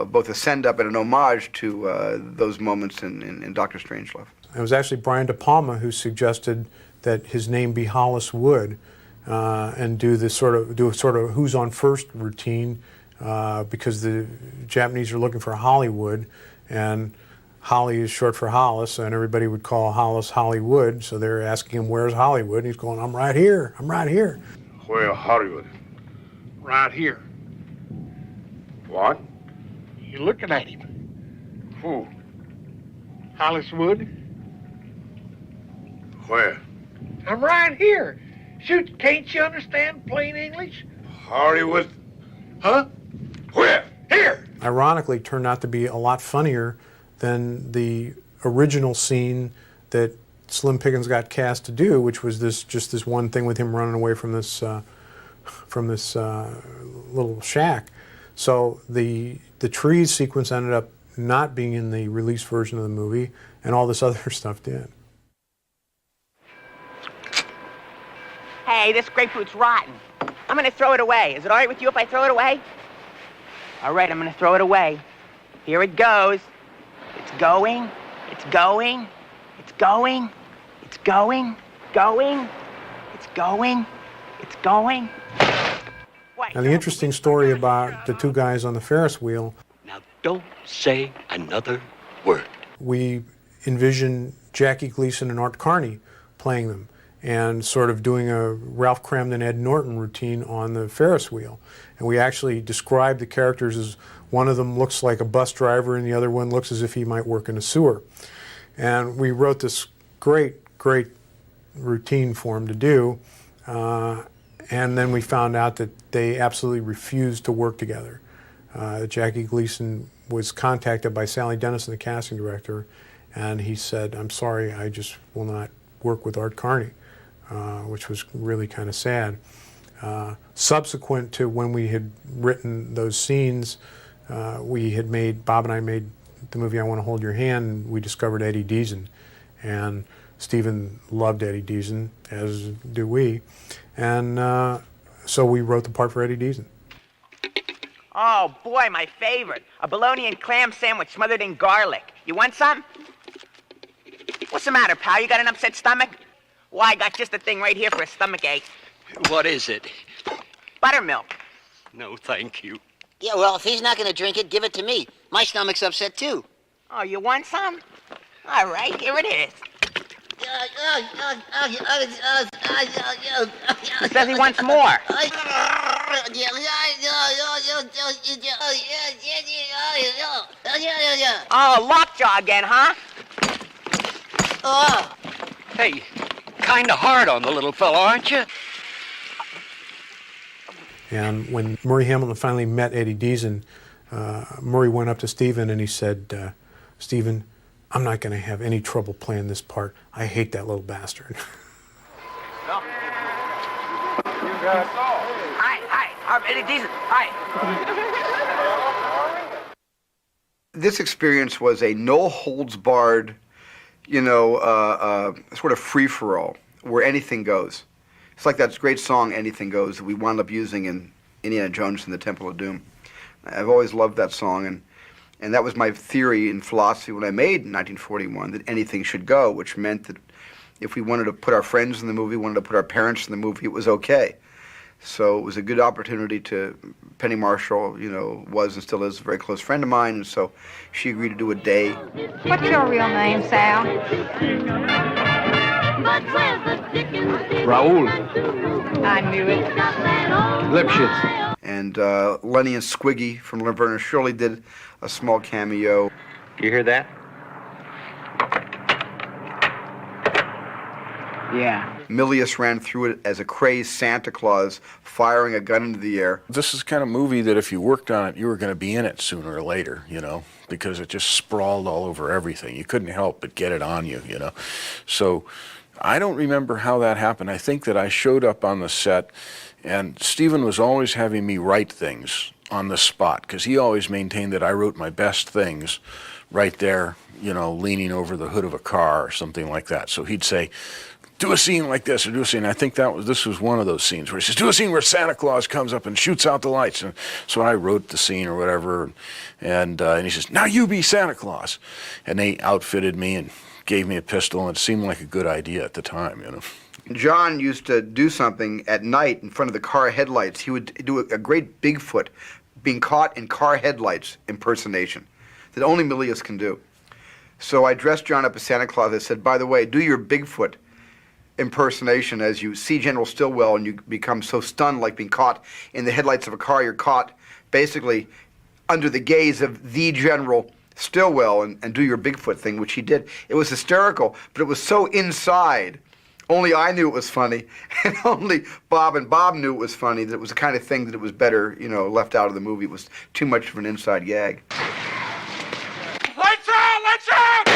both a send-up and an homage to those moments in Dr. Strangelove. It was actually Brian De Palma who suggested that his name be Hollis Wood and do a sort of who's on first routine because the Japanese are looking for Hollywood, and Holly is short for Hollis, and everybody would call Hollis Hollywood, so they're asking him, where's Hollywood? And he's going, I'm right here, I'm right here. Where Hollywood? Right here. What? You're looking at him. Who? Hollis Wood. Where? I'm right here. Shoot, can't you understand plain English? Hollywood? Huh? Where? Here. Ironically, turned out to be a lot funnier than the original scene that Slim Pickens got cast to do, which was just this one thing with him running away from this little shack. So the trees sequence ended up not being in the release version of the movie, and all this other stuff did. Hey, this grapefruit's rotten. I'm gonna throw it away. Is it all right with you if I throw it away? All right, I'm gonna throw it away. Here it goes. It's going, it's going, it's going, it's going, going, it's going, it's going. Now, the interesting story about the two guys on the Ferris wheel. Now, don't say another word. We envisioned Jackie Gleason and Art Carney playing them and sort of doing a Ralph Cramden, Ed Norton routine on the Ferris wheel. And we actually described the characters as one of them looks like a bus driver and the other one looks as if he might work in a sewer. And we wrote this great routine for him to do. And then we found out that they absolutely refused to work together. Jackie Gleason was contacted by Sally Dennison, the casting director, and he said, I'm sorry, I just will not work with Art Carney, which was really kind of sad. Subsequent to when we had written those scenes, Bob and I made the movie I Want to Hold Your Hand, and we discovered Eddie Deezen. And Steven loved Eddie Deezen, as do we. And so we wrote the part for Eddie Deezen. Oh, boy, my favorite. A bologna and clam sandwich smothered in garlic. You want some? What's the matter, pal? You got an upset stomach? Why, I got just the thing right here for a stomach ache. What is it? Buttermilk. No, thank you. Yeah, well, if he's not going to drink it, give it to me. My stomach's upset, too. Oh, you want some? All right, here it is. He says he wants more. Oh, lockjaw again, huh? Hey, kind of hard on the little fellow, aren't you? And when Murray Hamilton finally met Eddie Deezen, Murray went up to Steven and he said, Steven, I'm not going to have any trouble playing this part. I hate that little bastard. Hi, I'm Eddie Deezen. Hi. This experience was a no-holds-barred, sort of free-for-all, where anything goes. It's like that great song, Anything Goes, that we wound up using in Indiana Jones and the Temple of Doom. I've always loved that song, and that was my theory and philosophy when I made 1941, that anything should go, which meant that if we wanted to put our friends in the movie, wanted to put our parents in the movie, it was okay. So it was a good opportunity to, Penny Marshall, was and still is a very close friend of mine, and so she agreed to do a day. What's your real name, Sal? Raoul. I knew it. Lipschitz. And Lenny and Squiggy from Laverne and Shirley did a small cameo. You hear that? Yeah. Milius ran through it as a crazed Santa Claus, firing a gun into the air. This is the kind of movie that if you worked on it, you were going to be in it sooner or later, because it just sprawled all over everything. You couldn't help but get it on you, So I don't remember how that happened. I think that I showed up on the set, and Steven was always having me write things on the spot, because he always maintained that I wrote my best things right there, leaning over the hood of a car or something like that. So he'd say, do a scene like this, or do a scene. I think this was one of those scenes where he says, do a scene where Santa Claus comes up and shoots out the lights. And so I wrote the scene or whatever, and he says, now you be Santa Claus. And they outfitted me and gave me a pistol, and it seemed like a good idea at the time, John used to do something at night in front of the car headlights. He would do a great Bigfoot being caught in car headlights impersonation that only Milius can do. So I dressed John up as Santa Claus. I said, by the way, do your Bigfoot impersonation as you see General Stilwell and you become so stunned, like being caught in the headlights of a car. You're caught basically under the gaze of the General Stilwell, and do your Bigfoot thing, which he did. It was hysterical, but it was so inside. Only I knew it was funny, and only Bob and Bob knew it was funny, that it was the kind of thing that it was better, left out of the movie. It was too much of an inside gag. Lights out! Lights out!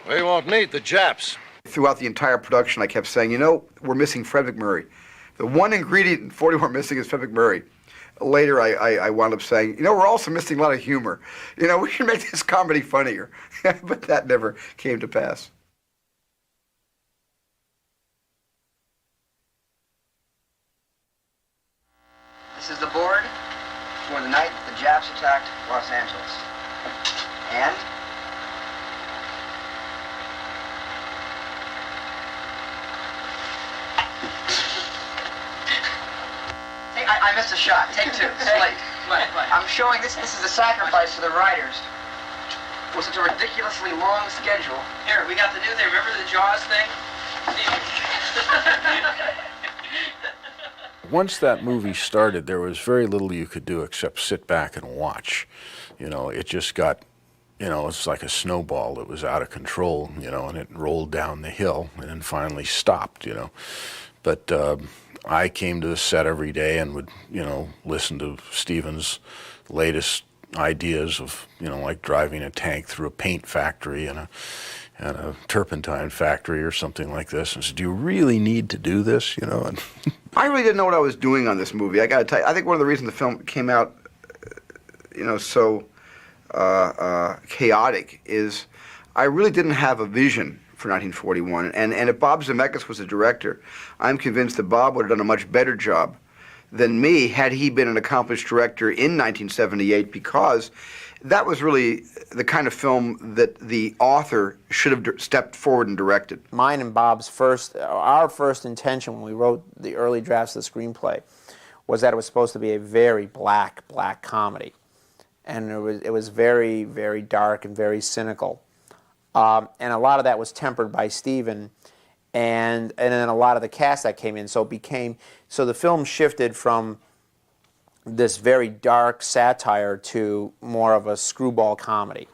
We won't need the Japs. Throughout the entire production, I kept saying, we're missing Fred McMurray. The one ingredient in 40 we're missing is Fred McMurray. Later, I wound up saying, we're also missing a lot of humor. We should make this comedy funnier. But that never came to pass. This is the board for the night the Japs attacked Los Angeles. And I missed a shot. Take two. It's late. I'm showing this. This is a sacrifice to the writers for such a ridiculously long schedule. Here, we got the new thing. Remember the Jaws thing? Once that movie started, there was very little you could do except sit back and watch. It just got, it's like a snowball that was out of control, and it rolled down the hill and then finally stopped, But I came to the set every day and would, listen to Steven's latest ideas of, like driving a tank through a paint factory and a turpentine factory or something like this. And said, do you really need to do this, And I really didn't know what I was doing on this movie. I got to tell you, I think one of the reasons the film came out, so chaotic is I really didn't have a vision for 1941. And if Bob Zemeckis was a director, I'm convinced that Bob would have done a much better job than me had he been an accomplished director in 1978, because that was really the kind of film that the author should have stepped forward and directed. Mine and Bob's our first intention when we wrote the early drafts of the screenplay was that it was supposed to be a very black comedy. And it was very, very dark and very cynical. And a lot of that was tempered by Steven, and then a lot of the cast that came in. So the film shifted from this very dark satire to more of a screwball comedy.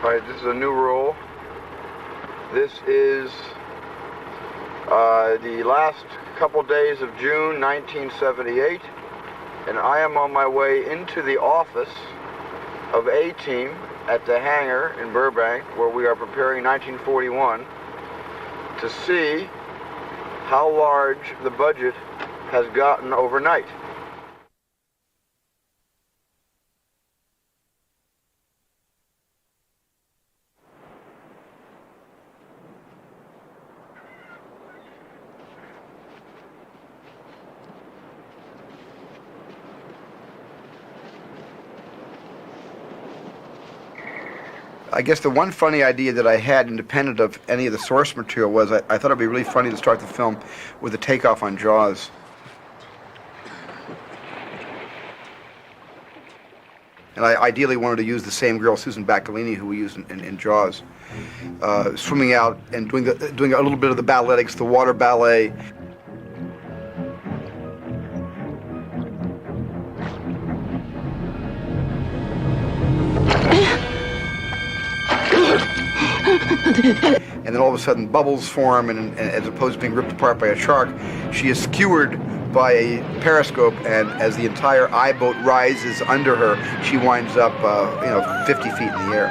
All right, this is a new rule. This is the last couple days of June 1978, and I am on my way into the office of A-Team at the hangar in Burbank, where we are preparing 1941, to see how large the budget has gotten overnight. I guess the one funny idea that I had, independent of any of the source material, was I thought it'd be really funny to start the film with a takeoff on Jaws. And I ideally wanted to use the same girl, Susan Bacalini, who we used in Jaws, swimming out and doing a little bit of the balletics, the water ballet. And then all of a sudden bubbles form, and as opposed to being ripped apart by a shark, she is skewered by a periscope, and as the entire I boat rises under her, she winds up 50 feet in the air.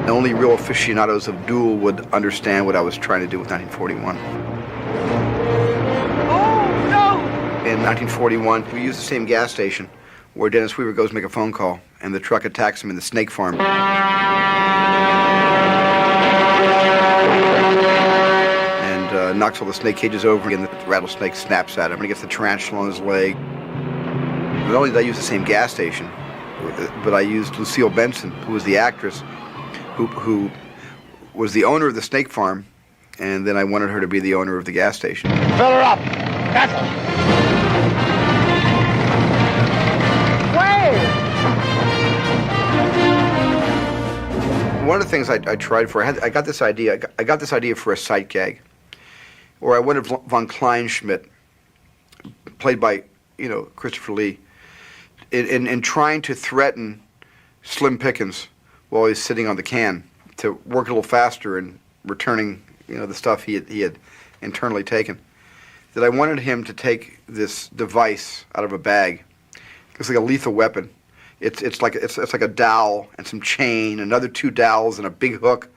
The only real aficionados of Duel would understand what I was trying to do with 1941. In 1941, we used the same gas station where Dennis Weaver goes to make a phone call, and the truck attacks him in the snake farm. And knocks all the snake cages over, and the rattlesnake snaps at him, and he gets the tarantula on his leg. Not only did I use the same gas station, but I used Lucille Benson, who was the actress, who was the owner of the snake farm, and then I wanted her to be the owner of the gas station. Fill her up! That's it! One of the things I tried for, I got this idea for a sight gag, where I wanted von Kleinschmidt, played by Christopher Lee, in trying to threaten Slim Pickens while he's sitting on the can to work a little faster and returning the stuff he had internally taken. That I wanted him to take this device out of a bag. It's like a lethal weapon. It's like a dowel and some chain, another 2 dowels and a big hook.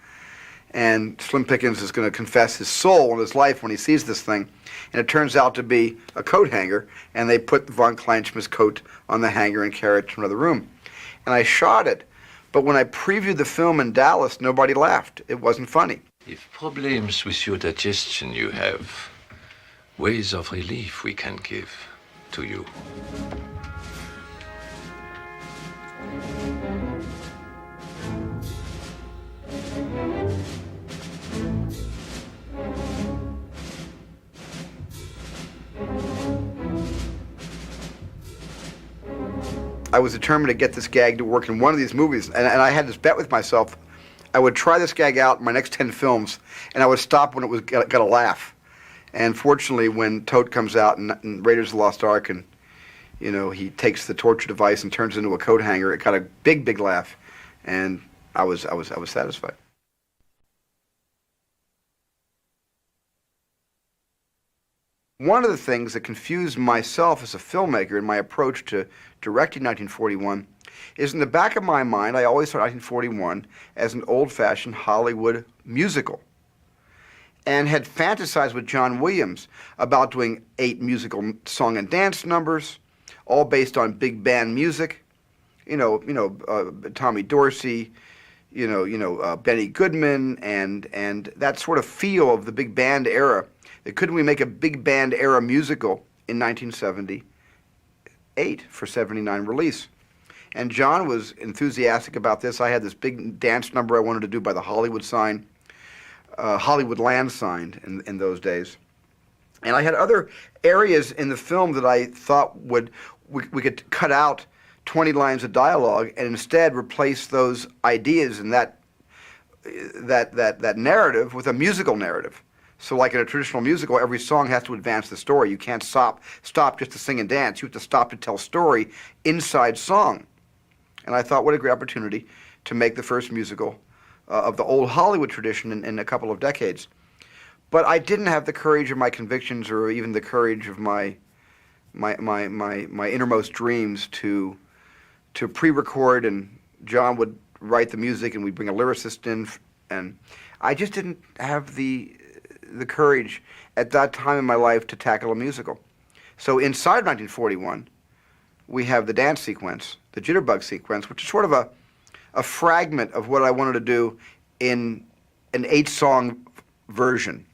And Slim Pickens is going to confess his soul and his life when he sees this thing. And it turns out to be a coat hanger, and they put von Kleinschmidt's coat on the hanger and carry it to another room. And I shot it, but when I previewed the film in Dallas, nobody laughed. It wasn't funny. If problems with your digestion you have, ways of relief we can give to you. I was determined to get this gag to work in one of these movies, and I had this bet with myself. I would try this gag out in my next 10 films, and I would stop when it was got a laugh. And fortunately, when Tote comes out in Raiders of the Lost Ark, and he takes the torture device and turns it into a coat hanger, it got a big laugh, and I was satisfied. One of the things that confused myself as a filmmaker in my approach to directing 1941 is in the back of my mind, I always saw 1941 as an old-fashioned Hollywood musical, and had fantasized with John Williams about doing 8 musical song and dance numbers, all based on big band music. Tommy Dorsey, Benny Goodman, and that sort of feel of the big band era. Couldn't we make a big band era musical in 1978 for '79 release? And John was enthusiastic about this. I had this big dance number I wanted to do by the Hollywood sign, Hollywood land sign in those days. And I had other areas in the film that I thought we could cut out 20 lines of dialogue and instead replace those ideas and that that narrative with a musical narrative. So like in a traditional musical, every song has to advance the story. You can't stop just to sing and dance. You have to stop to tell story inside song. And I thought, what a great opportunity to make the first musical of the old Hollywood tradition in a couple of decades. But I didn't have the courage of my convictions, or even the courage of my innermost dreams to pre-record, and John would write the music and we'd bring a lyricist in, and I just didn't have the courage at that time in my life to tackle a musical. So inside 1941, we have the dance sequence, the jitterbug sequence, which is sort of a fragment of what I wanted to do in an 8-song version.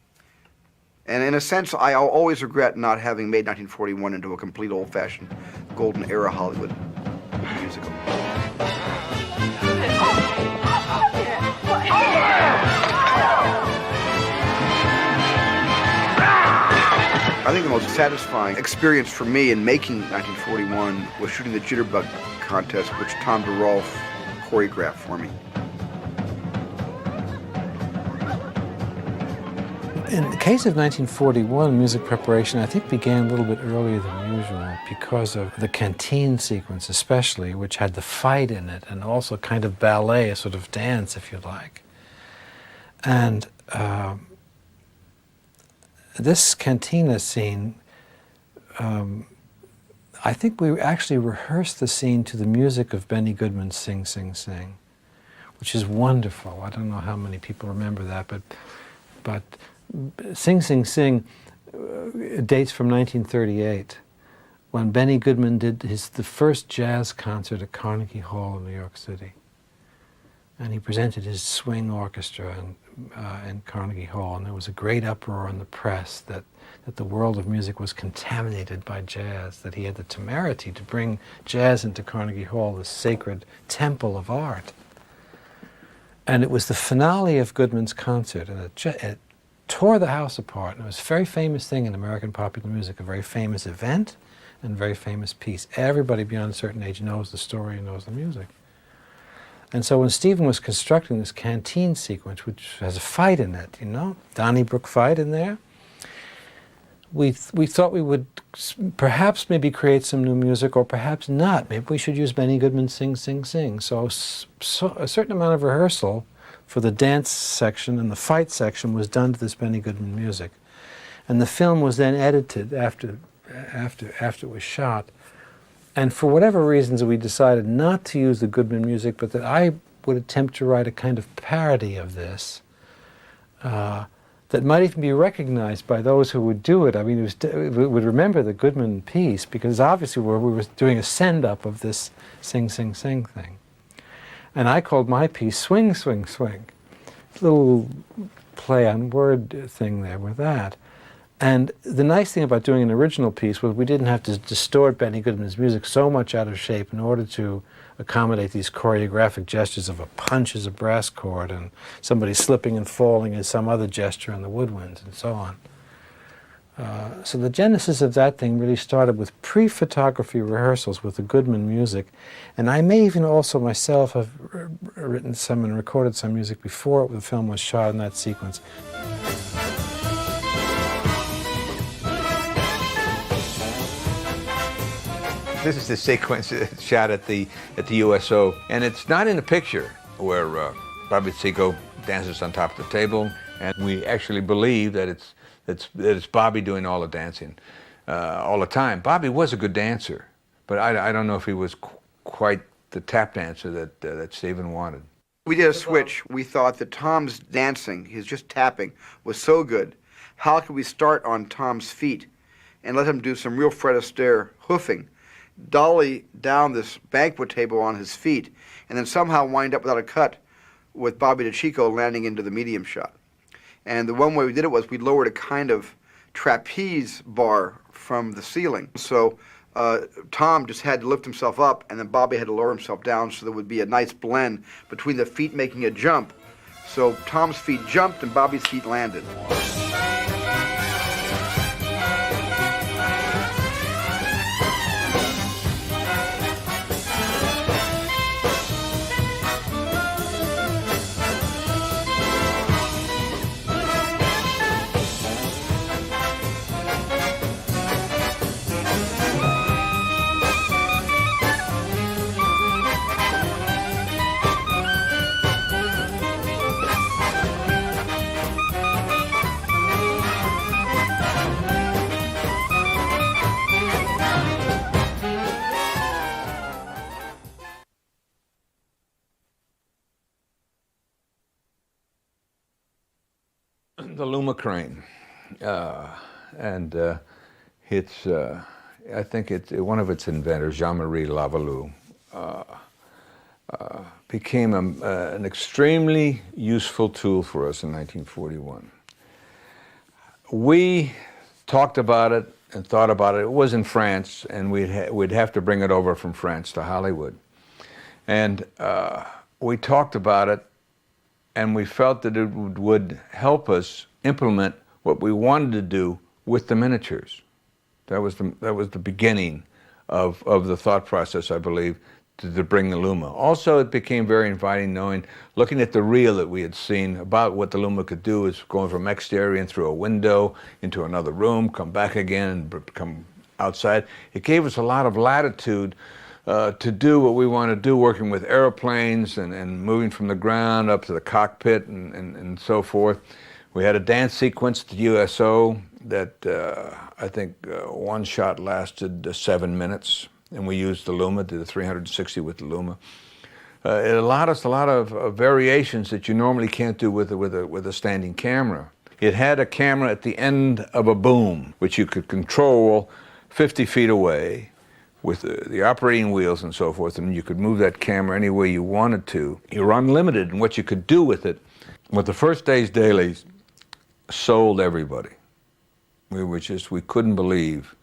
And in a sense, I always regret not having made 1941 into a complete old-fashioned golden era Hollywood musical. I think the most satisfying experience for me in making 1941 was shooting the Jitterbug contest, which Tom DeRolf choreographed for me. In the case of 1941, music preparation, I think, began a little bit earlier than usual because of the canteen sequence especially, which had the fight in it and also kind of ballet, a sort of dance, if you like. And this cantina scene, I think we actually rehearsed the scene to the music of Benny Goodman's Sing, Sing, Sing, which is wonderful. I don't know how many people remember that, but Sing, Sing, Sing dates from 1938, when Benny Goodman did the first jazz concert at Carnegie Hall in New York City. And he presented his swing orchestra in Carnegie Hall, and there was a great uproar in the press that the world of music was contaminated by jazz, that he had the temerity to bring jazz into Carnegie Hall, this sacred temple of art. And it was the finale of Goodman's concert, and it tore the house apart. And it was a very famous thing in American popular music, a very famous event and a very famous piece. Everybody beyond a certain age knows the story and knows the music. And so when Steven was constructing this canteen sequence, which has a fight in it, Donnybrook fight in there, we thought we would perhaps maybe create some new music, or perhaps not. Maybe we should use Benny Goodman's Sing, Sing, Sing. So a certain amount of rehearsal for the dance section and the fight section was done to this Benny Goodman music. And the film was then edited after it was shot. And for whatever reasons, we decided not to use the Goodman music, but that I would attempt to write a kind of parody of this that might even be recognized by those who would do it. I mean, would remember the Goodman piece, because obviously we were doing a send-up of this Sing, Sing, Sing thing. And I called my piece Swing, Swing, Swing. A little play on word thing there with that. And the nice thing about doing an original piece was we didn't have to distort Benny Goodman's music so much out of shape in order to accommodate these choreographic gestures of a punch as a brass chord and somebody slipping and falling as some other gesture in the woodwinds and so on. So the genesis of that thing really started with pre-photography rehearsals with the Goodman music. And I may even also myself have written some and recorded some music before the film was shot in that sequence. This is the sequence shot at the USO, and it's not in the picture where Bobby Seco dances on top of the table, and we actually believe that it's Bobby doing all the dancing all the time. Bobby was a good dancer, but I don't know if he was quite the tap dancer that Steven wanted. We did a switch. We thought that Tom's dancing, his just tapping, was so good. How could we start on Tom's feet and let him do some real Fred Astaire hoofing, dolly down this banquet table on his feet, and then somehow wind up without a cut with Bobby DeCicco landing into the medium shot. And the one way we did it was we lowered a kind of trapeze bar from the ceiling. So Tom just had to lift himself up, and then Bobby had to lower himself down, so there would be a nice blend between the feet making a jump. So Tom's feet jumped and Bobby's feet landed. the Luma crane, and it's I think it's one of its inventors, Jean-Marie Lavalou, became an extremely useful tool for us in 1941. We talked about it and thought about it. It was in France, and we'd have to bring it over from France to Hollywood. And we talked about it, and we felt that it would help us implement what we wanted to do with the miniatures. That was the beginning of the thought process, I believe, to bring the Luma. Also, it became very inviting looking at the reel that we had seen about what the Luma could do, is going from exterior and through a window into another room, come back again and come outside. It gave us a lot of latitude to do what we want to do, working with airplanes and moving from the ground up to the cockpit and so forth. We had a dance sequence at the USO that I think one shot lasted 7 minutes, and we used the Luma, did the 360 with the Luma. It allowed us a lot of variations that you normally can't do with a standing camera. It had a camera at the end of a boom, which you could control 50 feet away with the operating wheels and so forth, and you could move that camera any way you wanted to. You were unlimited in what you could do with it. But the first day's dailies sold everybody. We couldn't believe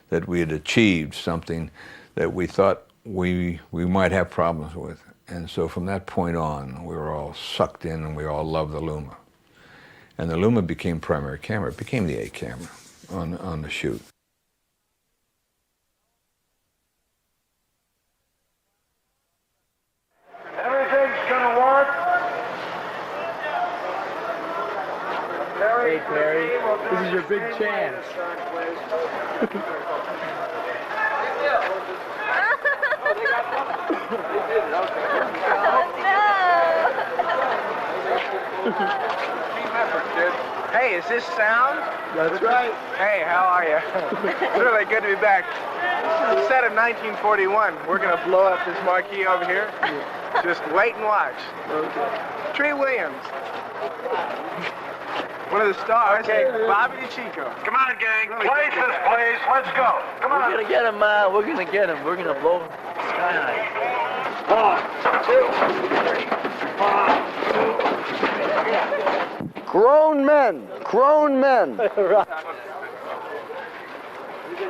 that we had achieved something that we thought we might have problems with. And so from that point on, we were all sucked in and we all loved the Luma. And the Luma became primary camera. It became the A camera on the shoot. Everything's gonna work. Hey, Terry, this is your big chance. Hey, is this sound? That's right. Hey, how are you? It's really good to be back. The set of 1941. We're going to blow up this marquee over here. Just wait and watch. Okay. Tree Williams. One of the stars. Okay. Bobby DeChico. Come on, gang. Places, please. Let's go. Come on. We're gonna get him, man. We're gonna get him. We're gonna blow him sky high. 1, 2, 3. Grown men. Grown men.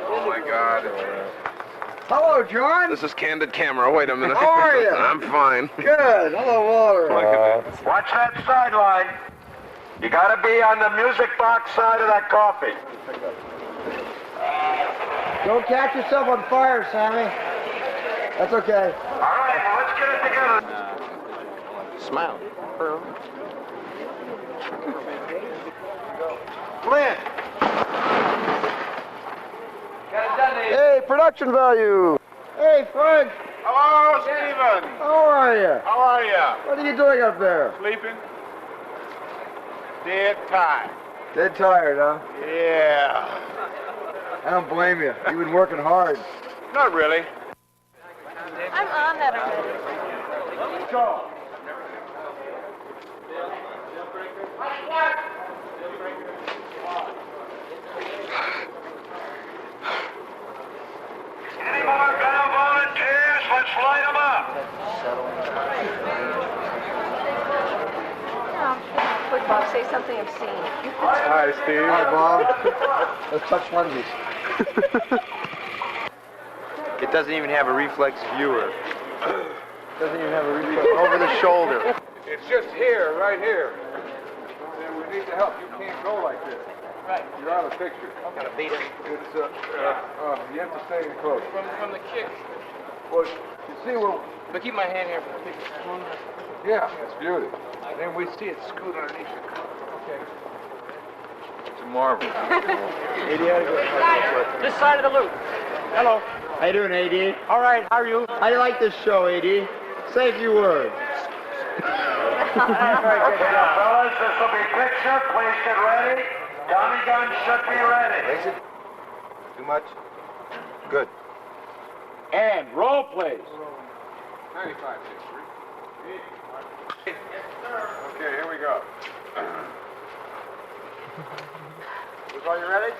Oh my God. Hello, John. This is Candid Camera. Wait a minute. How are you? I'm fine. Good. Hello, Walter. Watch that sideline. You gotta be on the music box side of that coffee. Don't catch yourself on fire, Sammy. That's okay. All right, well, let's get it together. Smile. Flynn. Hey, production value. Hey, Frank. Hello, Steven. How are you? How are you? What are you doing up there? Sleeping? Dead tired. Dead tired, huh? Yeah. I don't blame you. You've been working hard. Not really. I'm on that already. Go. Any more gun volunteers? Let's light them up. Quick, Bob, say something obscene. Hi, Steve. Hi, Bob. Let's touch lenses. It doesn't even have a reflex viewer. Doesn't even have a reflex. Over the shoulder. It's just here, right here. And we need to help. You can't go like this. Right. You're out of the picture. Gotta beat him. It's you have to stay close. From the kick. Well, you see where? But keep my hand here for the kick. Yeah, it's beauty. Then we see it scoot underneath you. Okay. It's a marvel. This side of the loop. Hello. How you doing, AD? All right, how are you? How do you like this show, AD? Say a few words. Okay, fellas, this will be picture. Please get ready. Tommy gun should be ready. Is it too much? Good. And roll, please. 95, 6, 3. Okay, here we go. Everybody ready?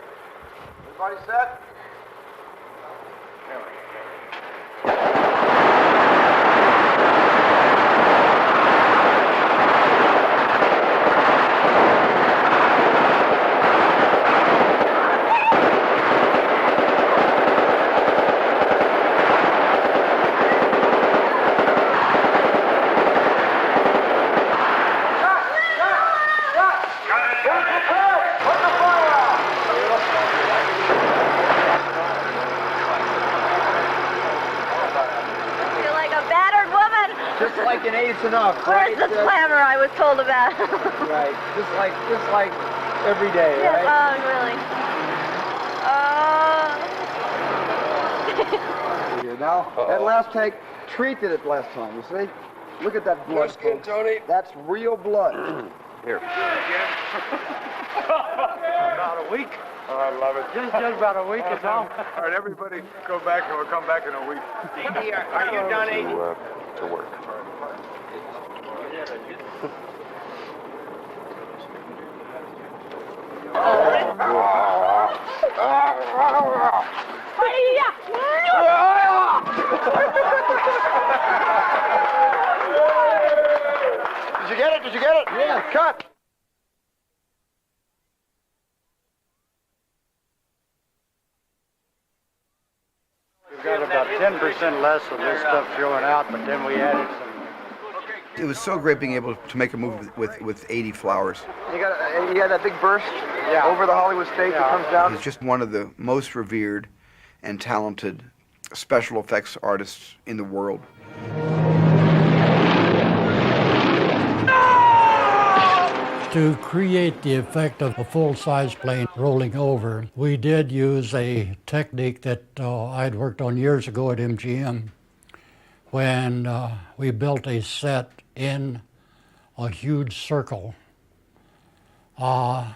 Everybody set? Just like an eight's enough. Where's the slammer I was told about? Right. Just like every day, yes, right? Really. Now, that last take treated it last time, you see? Look at that blood. Skin, Tony. That's real blood. Here. About a week. Oh, I love it. Just about a week is all. All right, everybody go back and we'll come back in a week. Andy, are you done, Andy? To work. Did you get it? Did you get it? Yeah. Cut. We've got about 10% less of this stuff showing out, but then we added some. It was so great being able to make a movie with 80 flowers. You got that big burst over the Hollywood stage that comes down. He's just one of the most revered and talented special effects artists in the world. To create the effect of a full-size plane rolling over, we did use a technique that I'd worked on years ago at MGM when we built a set in a huge circle. I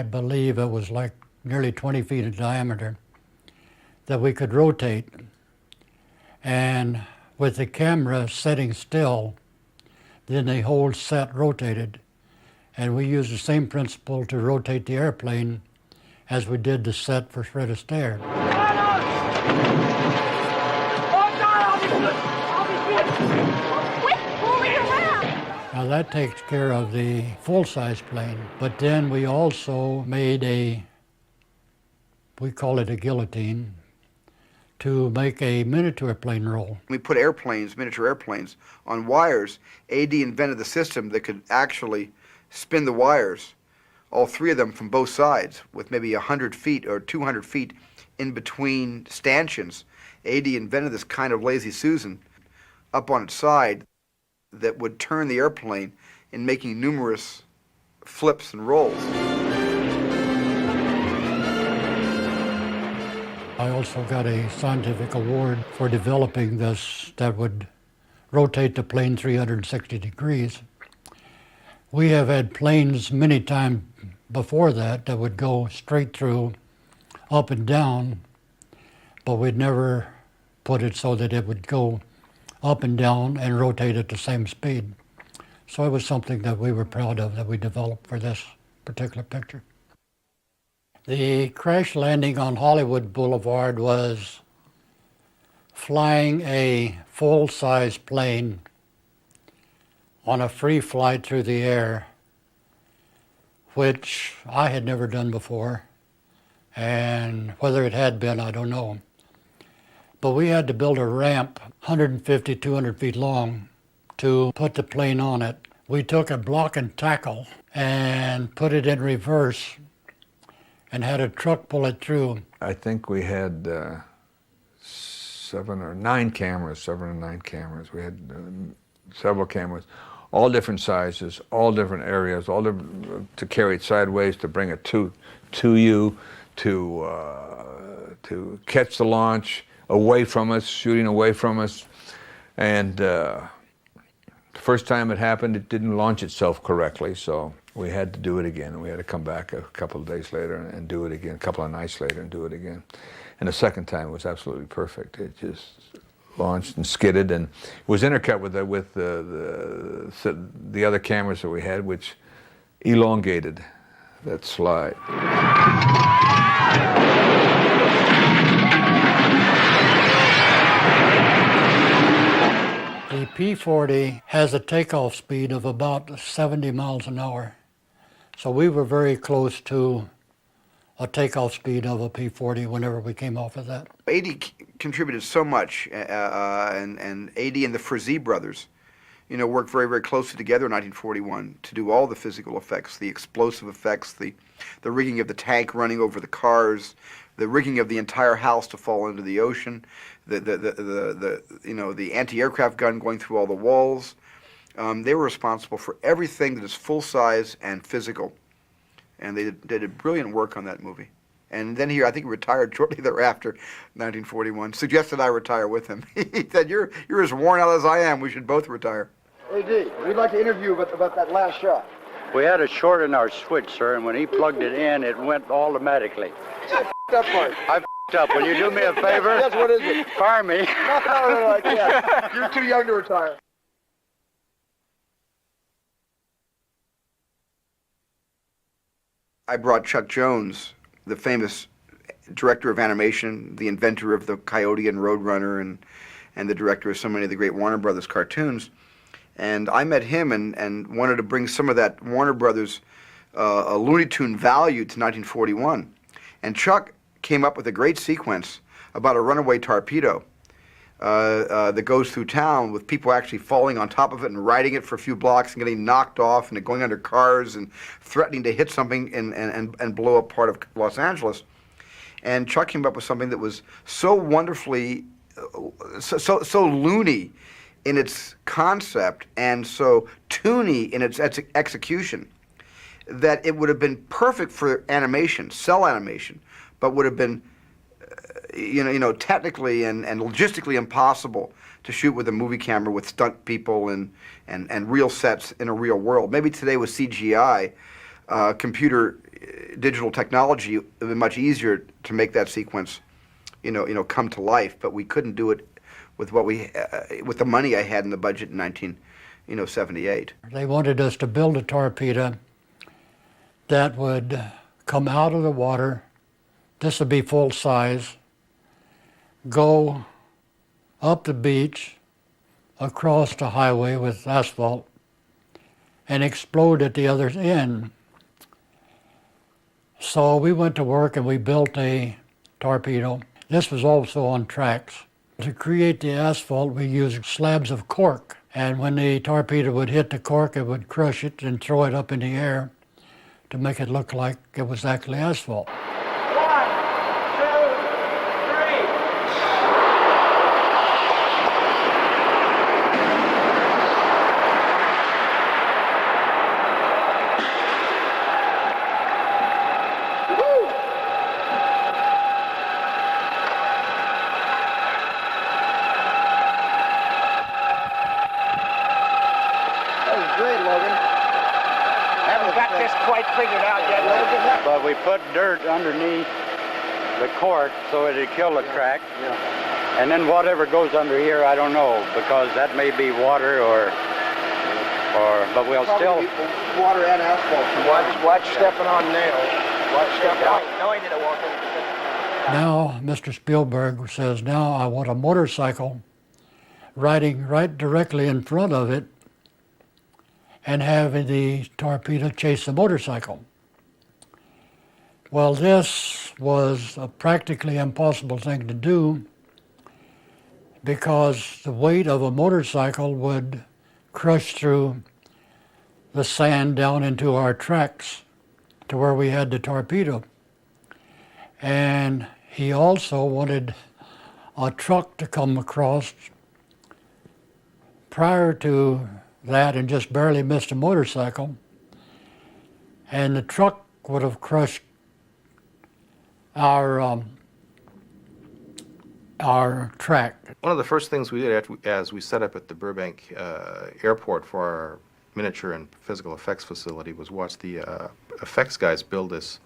believe it was like nearly 20 feet in diameter that we could rotate. And with the camera sitting still, then the whole set rotated. And we used the same principle to rotate the airplane as we did the set for Fred Astaire. Now that takes care of the full-size plane, but then we also made we call it a guillotine, to make a miniature plane roll. We put miniature airplanes, on wires. AD invented the system that could actually spin the wires, all three of them from both sides, with maybe 100 feet or 200 feet in between stanchions. AD invented this kind of Lazy Susan up on its side that would turn the airplane in making numerous flips and rolls. I also got a scientific award for developing this that would rotate the plane 360 degrees. We have had planes many times before that would go straight through, up and down, but we'd never put it so that it would go up and down and rotate at the same speed. So it was something that we were proud of that we developed for this particular picture. The crash landing on Hollywood Boulevard was flying a full-size plane on a free flight through the air, which I had never done before, and whether it had been, I don't know. But we had to build a ramp 150, 200 feet long to put the plane on it. We took a block and tackle and put it in reverse and had a truck pull it through. I think we had 7 or 9 cameras. We had several cameras, all different sizes, all different areas, all different, to carry it sideways, to bring it to you, to catch the launch away from us, shooting away from us. And the first time it happened, it didn't launch itself correctly, so we had to do it again. We had to come back a couple of days later and do it again, a couple of nights later and do it again. And the second time was absolutely perfect. It just launched and skidded, and it was intercut with the other cameras that we had, which elongated that slide. The P-40 has a takeoff speed of about 70 miles an hour. So we were very close to a takeoff speed of a P-40 whenever we came off of that. 80 contributed so much, and 80 and the Frazee brothers, you know, worked very, very closely together in 1941 to do all the physical effects, the explosive effects, the rigging of the tank running over the cars, the rigging of the entire house to fall into the ocean, the anti-aircraft gun going through all the walls. They were responsible for everything that is full size and physical, and they did brilliant work on that movie. And then I think he retired shortly thereafter, 1941. Suggested I retire with him. He said, "You're as worn out as I am. We should both retire." AD, we'd like to interview about that last shot. We had a short in our switch, sir, and when he plugged it in, it went automatically. That part. I f***ed up. Will you do me a favor? Yes, what is it? Fire me. No, I can't. You're too young to retire. I brought Chuck Jones, the famous director of animation, the inventor of the Coyote and Roadrunner, and the director of so many of the great Warner Brothers cartoons. And I met him and wanted to bring some of that Warner Brothers Looney Tune value to 1941. And Chuck came up with a great sequence about a runaway torpedo that goes through town with people actually falling on top of it and riding it for a few blocks and getting knocked off and going under cars and threatening to hit something and blow up part of Los Angeles. And Chuck came up with something that was so wonderfully, so loony in its concept and so toony in its execution that it would have been perfect for animation, cell animation, but would have been technically and logistically impossible to shoot with a movie camera with stunt people and real sets in a real world. Maybe today with CGI, computer digital technology, it would be much easier to make that sequence, come to life. But we couldn't do it with with the money I had in the budget in 1978. They wanted us to build a torpedo that would come out of the water. This would be full size. Go up the beach, across the highway with asphalt, and explode at the other end. So we went to work and we built a torpedo. This was also on tracks. To create the asphalt, we used slabs of cork. And when the torpedo would hit the cork, it would crush it and throw it up in the air to make it look like it was actually asphalt. But we put dirt underneath the cork so it'd kill the crack. Yeah. And then whatever goes under here, I don't know, because that may be water but we'll probably still... water and asphalt. Watch stepping on nails. Watch stepping on. No, he didn't walk in. Now, Mr. Spielberg says, now I want a motorcycle riding right directly in front of it and having the torpedo chase the motorcycle. Well, this was a practically impossible thing to do because the weight of a motorcycle would crush through the sand down into our tracks to where we had the torpedo. And he also wanted a truck to come across prior to that and just barely missed a motorcycle. And the truck would have crushed our track. One of the first things we did as we set up at the Burbank airport for our miniature and physical effects facility was watch the effects guys build this,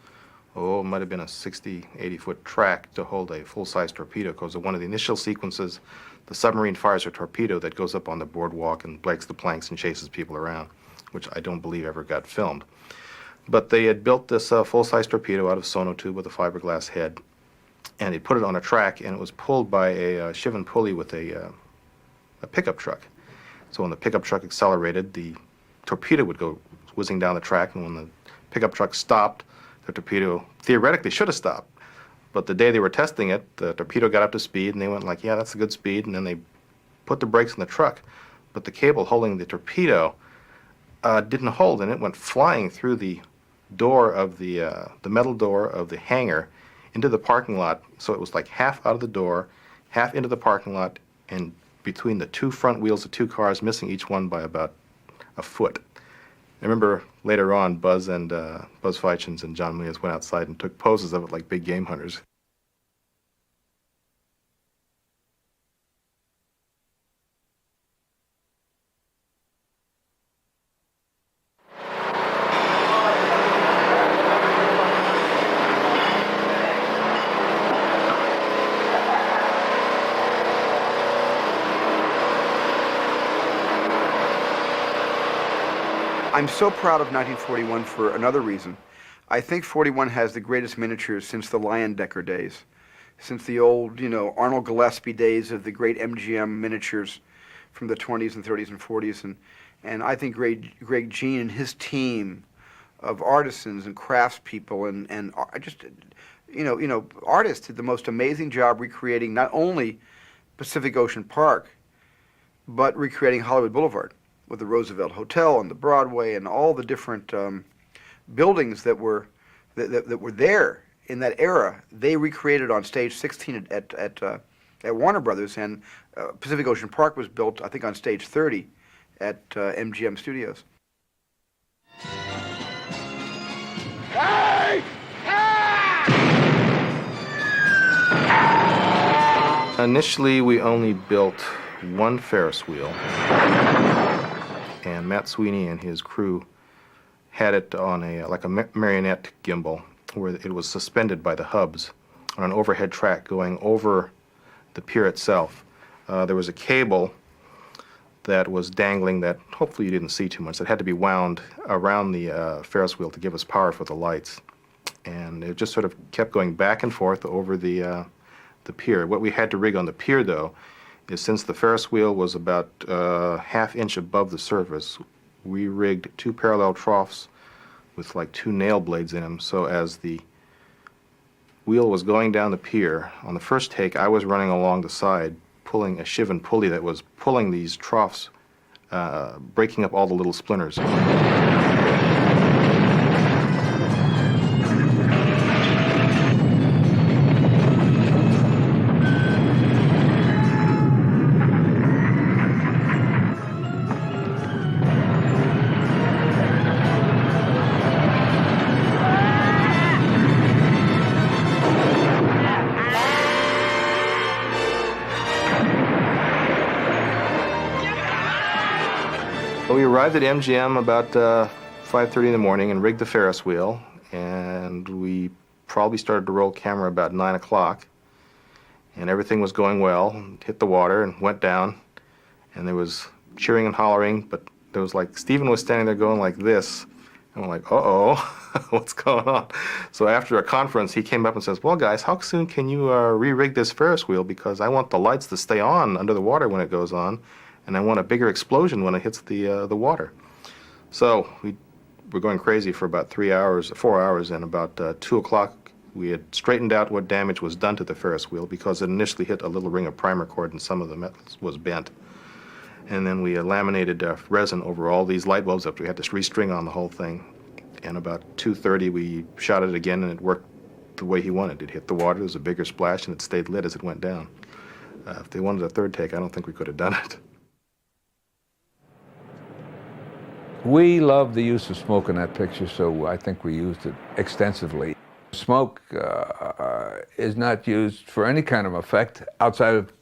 it might have been a 60, 80-foot track to hold a full-size torpedo, because one of the initial sequences, the submarine fires a torpedo that goes up on the boardwalk and breaks the planks and chases people around, which I don't believe ever got filmed. But they had built this full-size torpedo out of sonotube with a fiberglass head, and they put it on a track, and it was pulled by a Shivan pulley with a pickup truck. So when the pickup truck accelerated, the torpedo would go whizzing down the track, and when the pickup truck stopped, the torpedo theoretically should have stopped. But the day they were testing it, the torpedo got up to speed, and they went like, yeah, that's a good speed, and then they put the brakes on the truck. But the cable holding the torpedo didn't hold, and it went flying through the door of the metal door of the hangar into the parking lot. So it was like half out of the door, half into the parking lot, and between the two front wheels of two cars, missing each one by about a foot. I remember later on, Buzz Feichens and John Milius went outside and took poses of it like big game hunters. I'm so proud of 1941 for another reason. I think 41 has the greatest miniatures since the Leyendecker days, since the old, Arnold Gillespie days of the great MGM miniatures from the 20s and 30s and 40s. And I think Greg Jean and his team of artisans and craftspeople and just, artists did the most amazing job recreating not only Pacific Ocean Park, but recreating Hollywood Boulevard, with the Roosevelt Hotel and the Broadway and all the different buildings that were there in that era. They recreated on stage 16 at Warner Brothers, and Pacific Ocean Park was built, I think, on stage 30 at MGM Studios. Hey! Initially, we only built one Ferris wheel, and Matt Sweeney and his crew had it on a marionette gimbal where it was suspended by the hubs on an overhead track going over the pier itself. There was a cable that was dangling that hopefully you didn't see too much. That had to be wound around the Ferris wheel to give us power for the lights. And it just sort of kept going back and forth over the pier. What we had to rig on the pier, though, is since the Ferris wheel was about half-inch above the surface, we rigged two parallel troughs with like two nail blades in them. So as the wheel was going down the pier, on the first take, I was running along the side, pulling a Shivan pulley that was pulling these troughs, breaking up all the little splinters. We arrived at MGM about 5:30 in the morning and rigged the Ferris wheel, and we probably started to roll camera about 9 o'clock, and everything was going well. Hit the water and went down, and there was cheering and hollering, but there was like, Steven was standing there going like this, and we're like, uh-oh, what's going on? So after a conference, he came up and says, well, guys, how soon can you re-rig this Ferris wheel, because I want the lights to stay on under the water when it goes on, and I want a bigger explosion when it hits the water. So we were going crazy for about 4 hours, and about 2 o'clock we had straightened out what damage was done to the Ferris wheel, because it initially hit a little ring of primer cord and some of the metal was bent. And then we laminated resin over all these light bulbs up. We had to restring on the whole thing. And about 2:30 we shot it again, and it worked the way he wanted. It hit the water, there was a bigger splash, and it stayed lit as it went down. If they wanted a third take, I don't think we could have done it. We love the use of smoke in that picture, so I think we used it extensively. Smoke is not used for any kind of effect outside of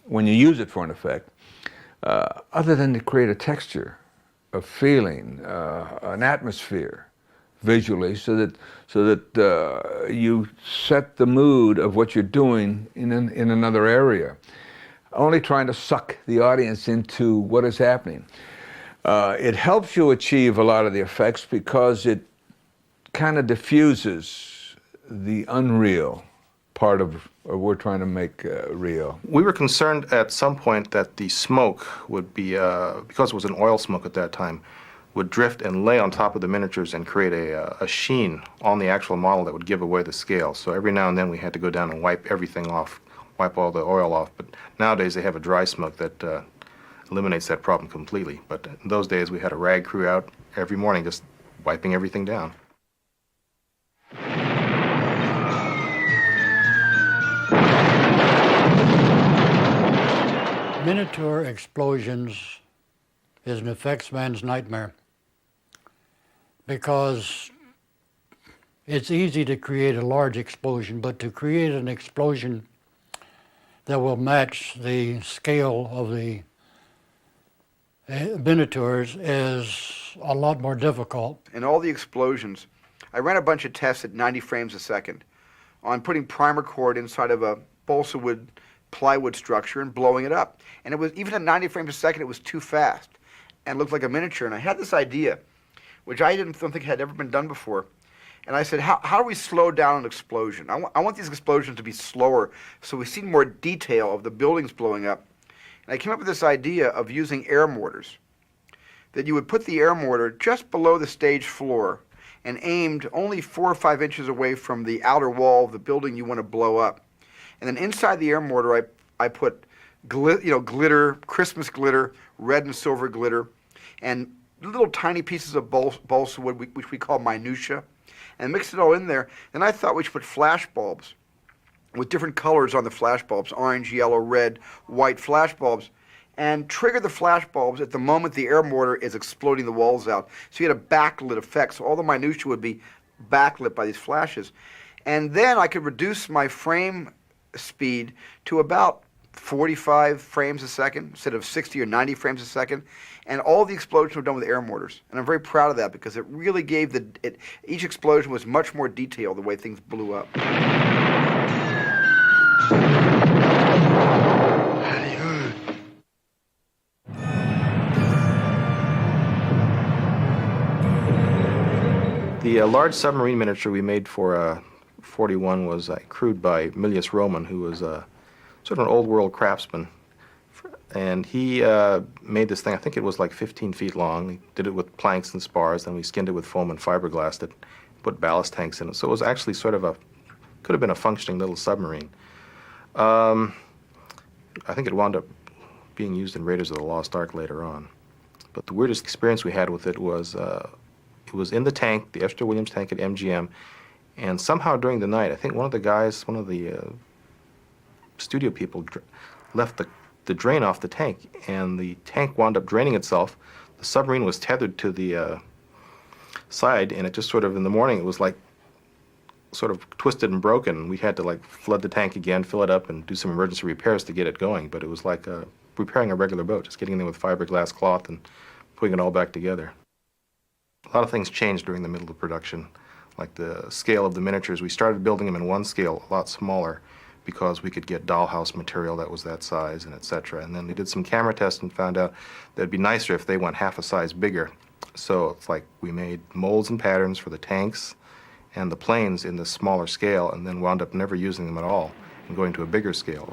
when you use it for an effect, other than to create a texture, a feeling, an atmosphere visually, so that you set the mood of what you're doing in another area, only trying to suck the audience into what is happening. It helps you achieve a lot of the effects because it kind of diffuses the unreal part of what we're trying to make real. We were concerned at some point that the smoke would be, because it was an oil smoke at that time, would drift and lay on top of the miniatures and create a sheen on the actual model that would give away the scale. So every now and then we had to go down and wipe everything off, wipe all the oil off. But nowadays they have a dry smoke that eliminates that problem completely. But in those days we had a rag crew out every morning just wiping everything down. Miniature explosions is an effects man's nightmare because it's easy to create a large explosion, but to create an explosion that will match the scale of the miniatures is a lot more difficult. In all the explosions, I ran a bunch of tests at 90 frames a second on putting primer cord inside of a balsa wood plywood structure and blowing it up. And it was, even at 90 frames a second, it was too fast and looked like a miniature. And I had this idea, which I don't think had ever been done before. And I said, how do we slow down an explosion? I want these explosions to be slower so we see more detail of the buildings blowing up. And I came up with this idea of using air mortars, that you would put the air mortar just below the stage floor and aimed only 4 or 5 inches away from the outer wall of the building you want to blow up. And then inside the air mortar, I put glitter, Christmas glitter, red and silver glitter, and little tiny pieces of balsa wood, which we call minutia, and mixed it all in there. Then I thought we should put flash bulbs with different colors on the flash bulbs, orange, yellow, red, white flash bulbs, and trigger the flash bulbs at the moment the air mortar is exploding the walls out. So you had a backlit effect, so all the minutia would be backlit by these flashes. And then I could reduce my frame speed to about 45 frames a second instead of 60 or 90 frames a second, and all the explosions were done with air mortars. And I'm very proud of that because it really gave each explosion was much more detailed the way things blew up. The large submarine miniature we made for 41 was crewed by Milius Roman, who was sort of an old world craftsman. And he made this thing, I think it was like 15 feet long. He did it with planks and spars, then we skinned it with foam and fiberglassed it, put ballast tanks in it. So it was actually sort of could have been a functioning little submarine. I think it wound up being used in Raiders of the Lost Ark later on. But the weirdest experience we had with it was in the tank, the Esther Williams tank at MGM, and somehow during the night, I think one of the guys, one of the studio people left the drain off the tank, and the tank wound up draining itself. The submarine was tethered to the side, and it just sort of, in the morning, it was like sort of twisted and broken. We had to like flood the tank again, fill it up, and do some emergency repairs to get it going. But it was like repairing a regular boat, just getting in there with fiberglass cloth and putting it all back together. A lot of things changed during the middle of production, like the scale of the miniatures. We started building them in one scale, a lot smaller, because we could get dollhouse material that was that size, and etc. And then we did some camera tests and found out that it'd be nicer if they went half a size bigger. So it's like we made molds and patterns for the tanks and the planes in this smaller scale, and then wound up never using them at all and going to a bigger scale.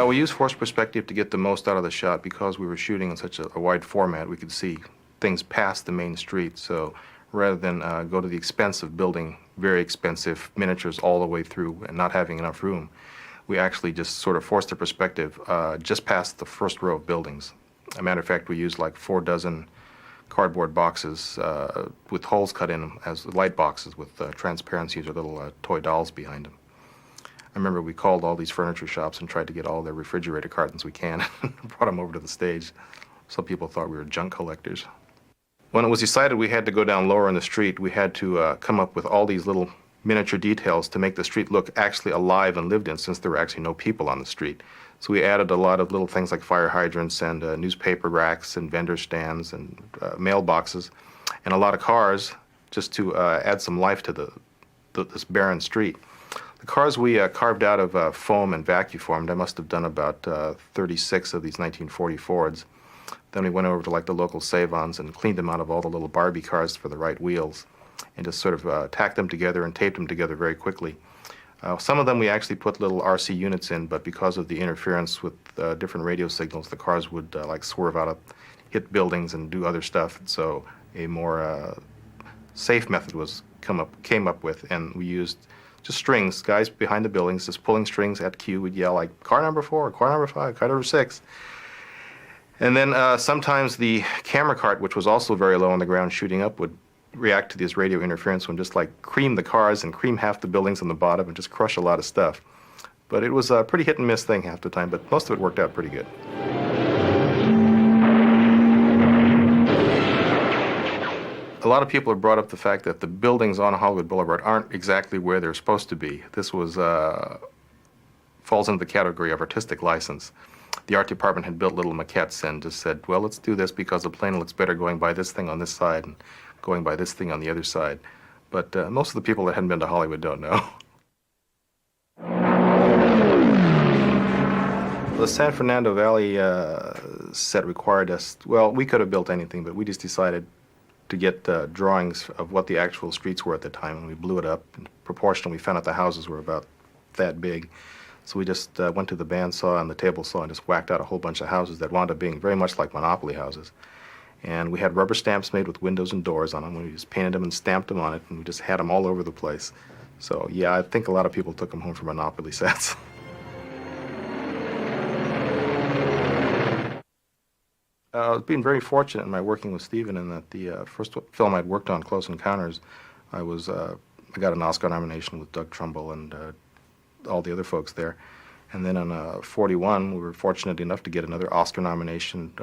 We used forced perspective to get the most out of the shot. Because we were shooting in such a wide format, we could see things past the main street. So rather than go to the expense of building very expensive miniatures all the way through and not having enough room, we actually just sort of forced the perspective just past the first row of buildings. As a matter of fact, we used like 4 dozen cardboard boxes with holes cut in them as light boxes with transparencies or little toy dolls behind them. I remember we called all these furniture shops and tried to get all their refrigerator cartons we can and brought them over to the stage. Some people thought we were junk collectors. When it was decided we had to go down lower in the street, we had to come up with all these little miniature details to make the street look actually alive and lived in, since there were actually no people on the street. So we added a lot of little things like fire hydrants and newspaper racks and vendor stands and mailboxes and a lot of cars, just to add some life to this barren street. The The cars we carved out of foam and vacuum formed. I must have done about 36 of these 1940 Fords. Then we went over to like the local Savons and cleaned them out of all the little Barbie cars for the right wheels, and just sort of tacked them together and taped them together very quickly. Some of them we actually put little RC units in, but because of the interference with different radio signals, the cars would like swerve out of, hit buildings and do other stuff. So a more safe method was came up with, and we used just strings, guys behind the buildings, just pulling strings at cue. We'd yell like, car number 4, car number 5, car number 6. And then sometimes the camera cart, which was also very low on the ground shooting up, would react to this radio interference and just like cream the cars and cream half the buildings on the bottom and just crush a lot of stuff. But it was a pretty hit and miss thing half the time, but most of it worked out pretty good. A lot of people have brought up the fact that the buildings on Hollywood Boulevard aren't exactly where they're supposed to be. This was falls into the category of artistic license. The art department had built little maquettes and just said, well, let's do this because the plane looks better going by this thing on this side and going by this thing on the other side. But most of the people that hadn't been to Hollywood don't know. The San Fernando Valley set required us, well, we could have built anything, but we just decided to get drawings of what the actual streets were at the time, and we blew it up. And proportionally, we found out the houses were about that big. So we just went to the bandsaw and the table saw and just whacked out a whole bunch of houses that wound up being very much like Monopoly houses. And we had rubber stamps made with windows and doors on them. We just painted them and stamped them on it, and we just had them all over the place. So yeah, I think a lot of people took them home for Monopoly sets. I've been very fortunate in my working with Steven in that the first film I'd worked on, Close Encounters, I got an Oscar nomination with Doug Trumbull and all the other folks there. And then on 41, we were fortunate enough to get another Oscar nomination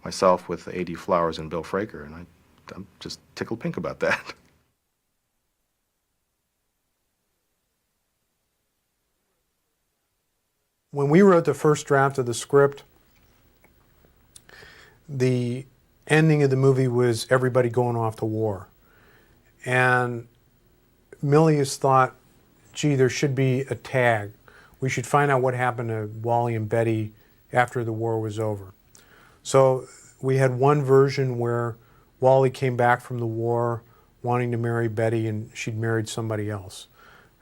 myself with A.D. Flowers and Bill Fraker, and I'm just tickled pink about that. When we wrote the first draft of the script, the ending of the movie was everybody going off to war. And Milius thought, gee, there should be a tag. We should find out what happened to Wally and Betty after the war was over. So we had one version where Wally came back from the war wanting to marry Betty and she'd married somebody else.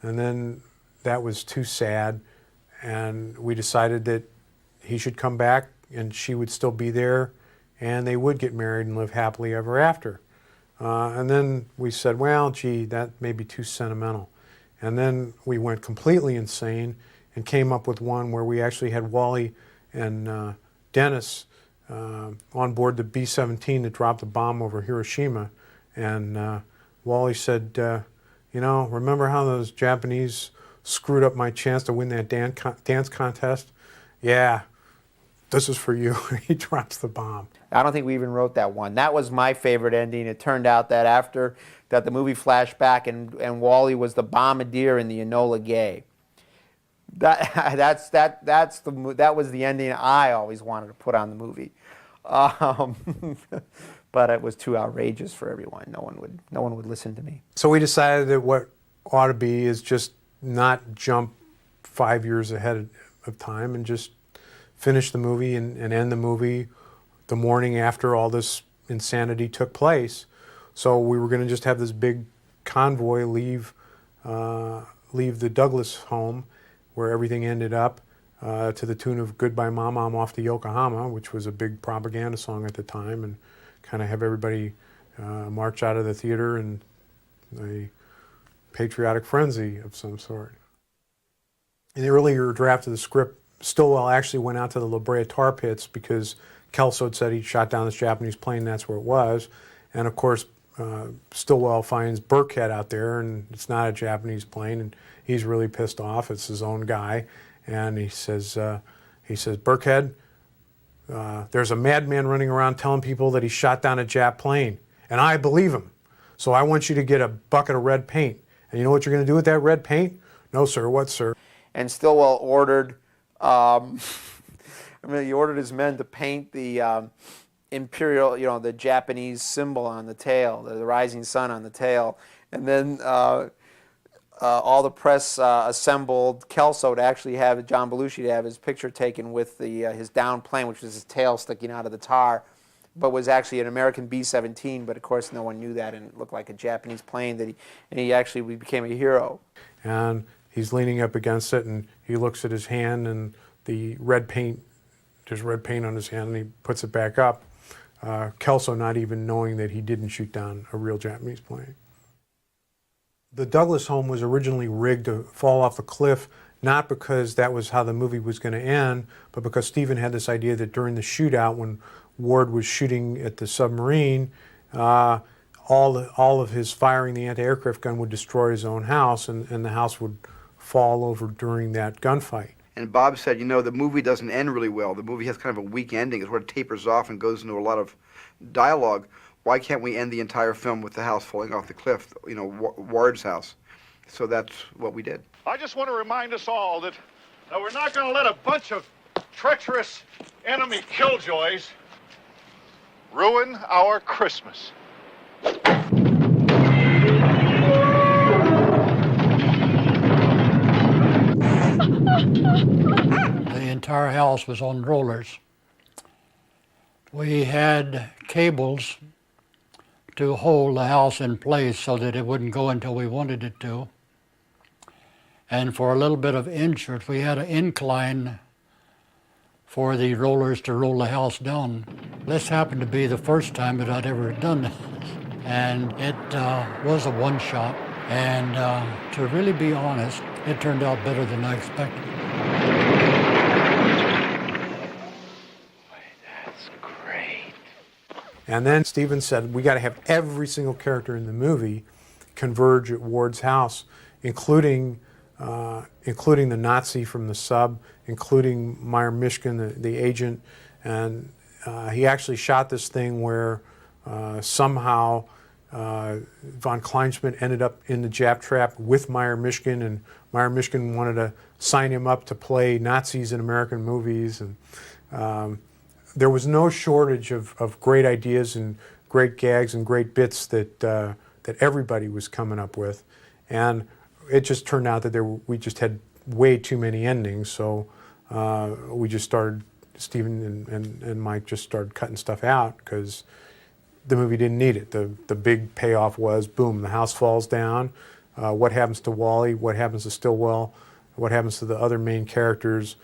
And then that was too sad, and we decided that he should come back and she would still be there and they would get married and live happily ever after. And then we said, well, gee, that may be too sentimental. And then we went completely insane and came up with one where we actually had Wally and Dennis on board the B-17 that dropped the bomb over Hiroshima. And Wally said, you know, remember how those Japanese screwed up my chance to win that dance contest? Yeah, this is for you. He drops the bomb. I don't think we even wrote that one. That was my favorite ending. It turned out that after that the movie flashed back and Wally was the bombardier in the Enola Gay. That was the ending I always wanted to put on the movie. But it was too outrageous for everyone. No one would listen to me. So we decided that what ought to be is just not jump 5 years ahead of time and just finish the movie and end the movie the morning after all this insanity took place. So we were going to just have this big convoy leave the Douglas home where everything ended up to the tune of Goodbye Mama, I'm Off to Yokohama, which was a big propaganda song at the time, and kind of have everybody march out of the theater in a patriotic frenzy of some sort. In the earlier draft of the script, Stillwell actually went out to the La Brea tar pits because Kelso had said he shot down this Japanese plane, that's where it was. And of course, Stillwell finds Burkhead out there, and it's not a Japanese plane, and he's really pissed off. It's his own guy. And he says, Burkhead, there's a madman running around telling people that he shot down a Jap plane, and I believe him. So I want you to get a bucket of red paint. And you know what you're going to do with that red paint? No, sir. What, sir? And Stillwell ordered, he ordered his men to paint the imperial, the Japanese symbol on the tail, the rising sun on the tail. And then all the press assembled Kelso to actually have John Belushi to have his picture taken with his down plane, which was his tail sticking out of the tar, but was actually an American B-17. But of course, no one knew that, and it looked like a Japanese plane. And he actually became a hero. And he's leaning up against it, and he looks at his hand, and the red paint, there's red paint on his hand, and he puts it back up. Kelso not even knowing that he didn't shoot down a real Japanese plane. The Douglas home was originally rigged to fall off the cliff, not because that was how the movie was going to end, but because Steven had this idea that during the shootout, when Ward was shooting at the submarine, all of his firing the anti-aircraft gun would destroy his own house, and the house would fall over during that gunfight. And Bob said, you know, the movie doesn't end really well. The movie has kind of a weak ending. It sort of tapers off and goes into a lot of dialogue. Why can't we end the entire film with the house falling off the cliff, you know, Ward's house? So that's what we did. I just want to remind us all that we're not going to let a bunch of treacherous enemy killjoys ruin our Christmas. The entire house was on rollers. We had cables to hold the house in place so that it wouldn't go until we wanted it to. And for a little bit of insurance, we had an incline for the rollers to roll the house down. This happened to be the first time that I'd ever done this. And it was a one-shot. And to really be honest, it turned out better than I expected. That's great. And then Steven said, we got to have every single character in the movie converge at Ward's house, including the Nazi from the sub, including Meyer Mishkin, the agent. And he actually shot this thing where somehow von Kleinschmidt ended up in the Jap trap with Meyer Mishkin, and Meyer Mishkin wanted to sign him up to play Nazis in American movies. And there was no shortage of great ideas and great gags and great bits that everybody was coming up with. And it just turned out that we just had way too many endings, so we just started, Steven and Mike just started cutting stuff out because the movie didn't need it. The big payoff was, boom, the house falls down. What happens to Wally? What happens to Stillwell? What happens to the other main characters?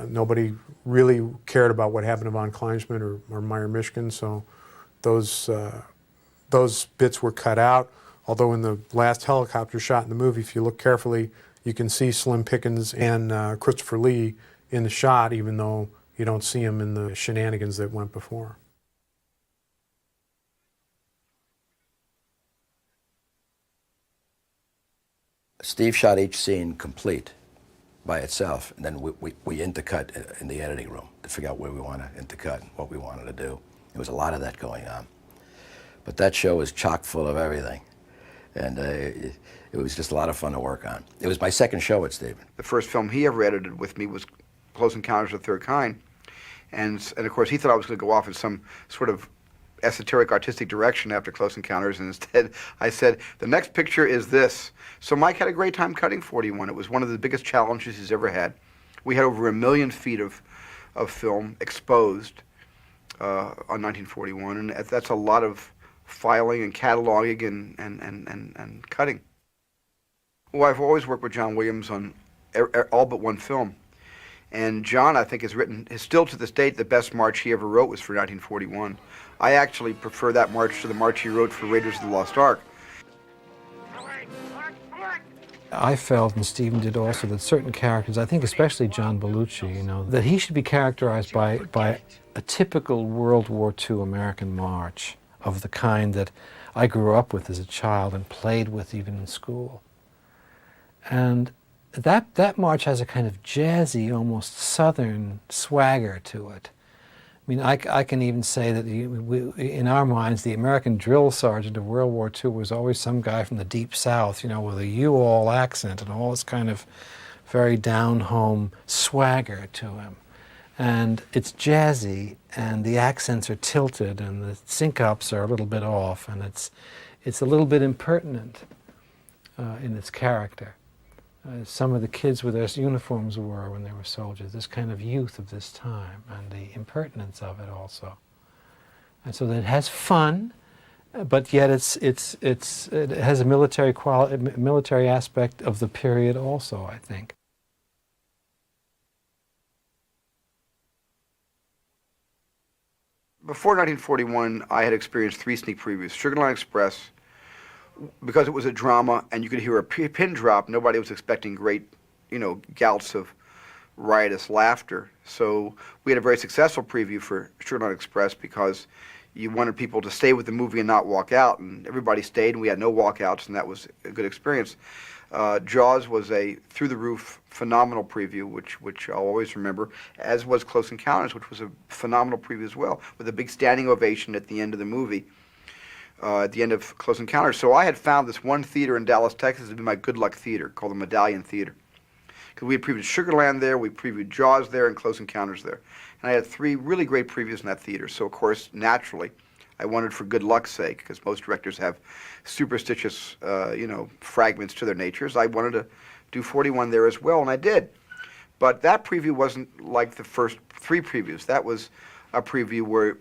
Nobody really cared about what happened to von Kleinschmidt or Meyer Mishkin, so those bits were cut out. Although in the last helicopter shot in the movie, if you look carefully, you can see Slim Pickens and Christopher Lee in the shot, even though you don't see them in the shenanigans that went before. Steve shot each scene complete by itself, and then we intercut in the editing room to figure out where we want to intercut and what we wanted to do. There was a lot of that going on. But that show was chock full of everything. And it was just a lot of fun to work on. It was my second show with Steven. The first film he ever edited with me was Close Encounters of the Third Kind. And of course, he thought I was going to go off in some sort of esoteric artistic direction after Close Encounters, and instead I said, the next picture is this. So Mike had a great time cutting 41. It was one of the biggest challenges he's ever had. We had over 1 million feet of film exposed on 1941, and that's a lot of filing and cataloging and cutting. Well, I've always worked with John Williams on all but one film. And John, I think, is still to this date, the best march he ever wrote was for 1941. I actually prefer that march to the march he wrote for Raiders of the Lost Ark. I felt, and Steven did also, that certain characters, I think especially John Belushi, you know, that he should be characterized by a typical World War II American march of the kind that I grew up with as a child and played with even in school. And that march has a kind of jazzy, almost southern swagger to it. I mean, I can even say that in our minds, the American drill sergeant of World War II was always some guy from the Deep South, you know, with a you-all accent and all this kind of very down-home swagger to him. And it's jazzy, and the accents are tilted, and the syncops are a little bit off, and it's a little bit impertinent. in its character. Some of the kids with their uniforms wore when they were soldiers, this kind of youth of this time, and the impertinence of it also. And so that it has fun, but yet it has a military aspect of the period also, I think. Before 1941, I had experienced 3 sneak previews. Sugar Line Express, because it was a drama and you could hear a pin drop, nobody was expecting great, gouts of riotous laughter. So we had a very successful preview for Sugar Line Express because you wanted people to stay with the movie and not walk out, and everybody stayed, and we had no walkouts, and that was a good experience. Jaws was a through-the-roof phenomenal preview, which I'll always remember, as was Close Encounters, which was a phenomenal preview as well, with a big standing ovation at the end of the movie, at the end of Close Encounters. So I had found this one theater in Dallas, Texas, to be my good luck theater, called the Medallion Theater. Because we had previewed Sugarland there, we previewed Jaws there, and Close Encounters there. And I had 3 really great previews in that theater. So, of course, naturally, I wanted for good luck's sake, because most directors have superstitious, fragments to their natures. I wanted to do 41 there as well, and I did. But that preview wasn't like the first 3 previews. That was a preview where,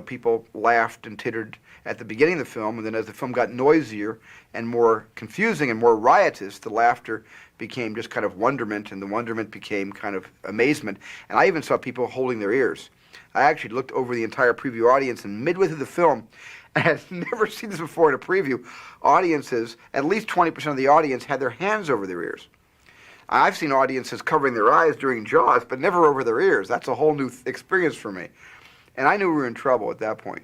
people laughed and tittered at the beginning of the film, and then as the film got noisier and more confusing and more riotous, the laughter became just kind of wonderment, and the wonderment became kind of amazement. And I even saw people holding their ears. I actually looked over the entire preview audience, and midway through the film, I had never seen this before in a preview, audiences, at least 20% of the audience had their hands over their ears. I've seen audiences covering their eyes during Jaws, but never over their ears. That's a whole new experience for me. And I knew we were in trouble at that point.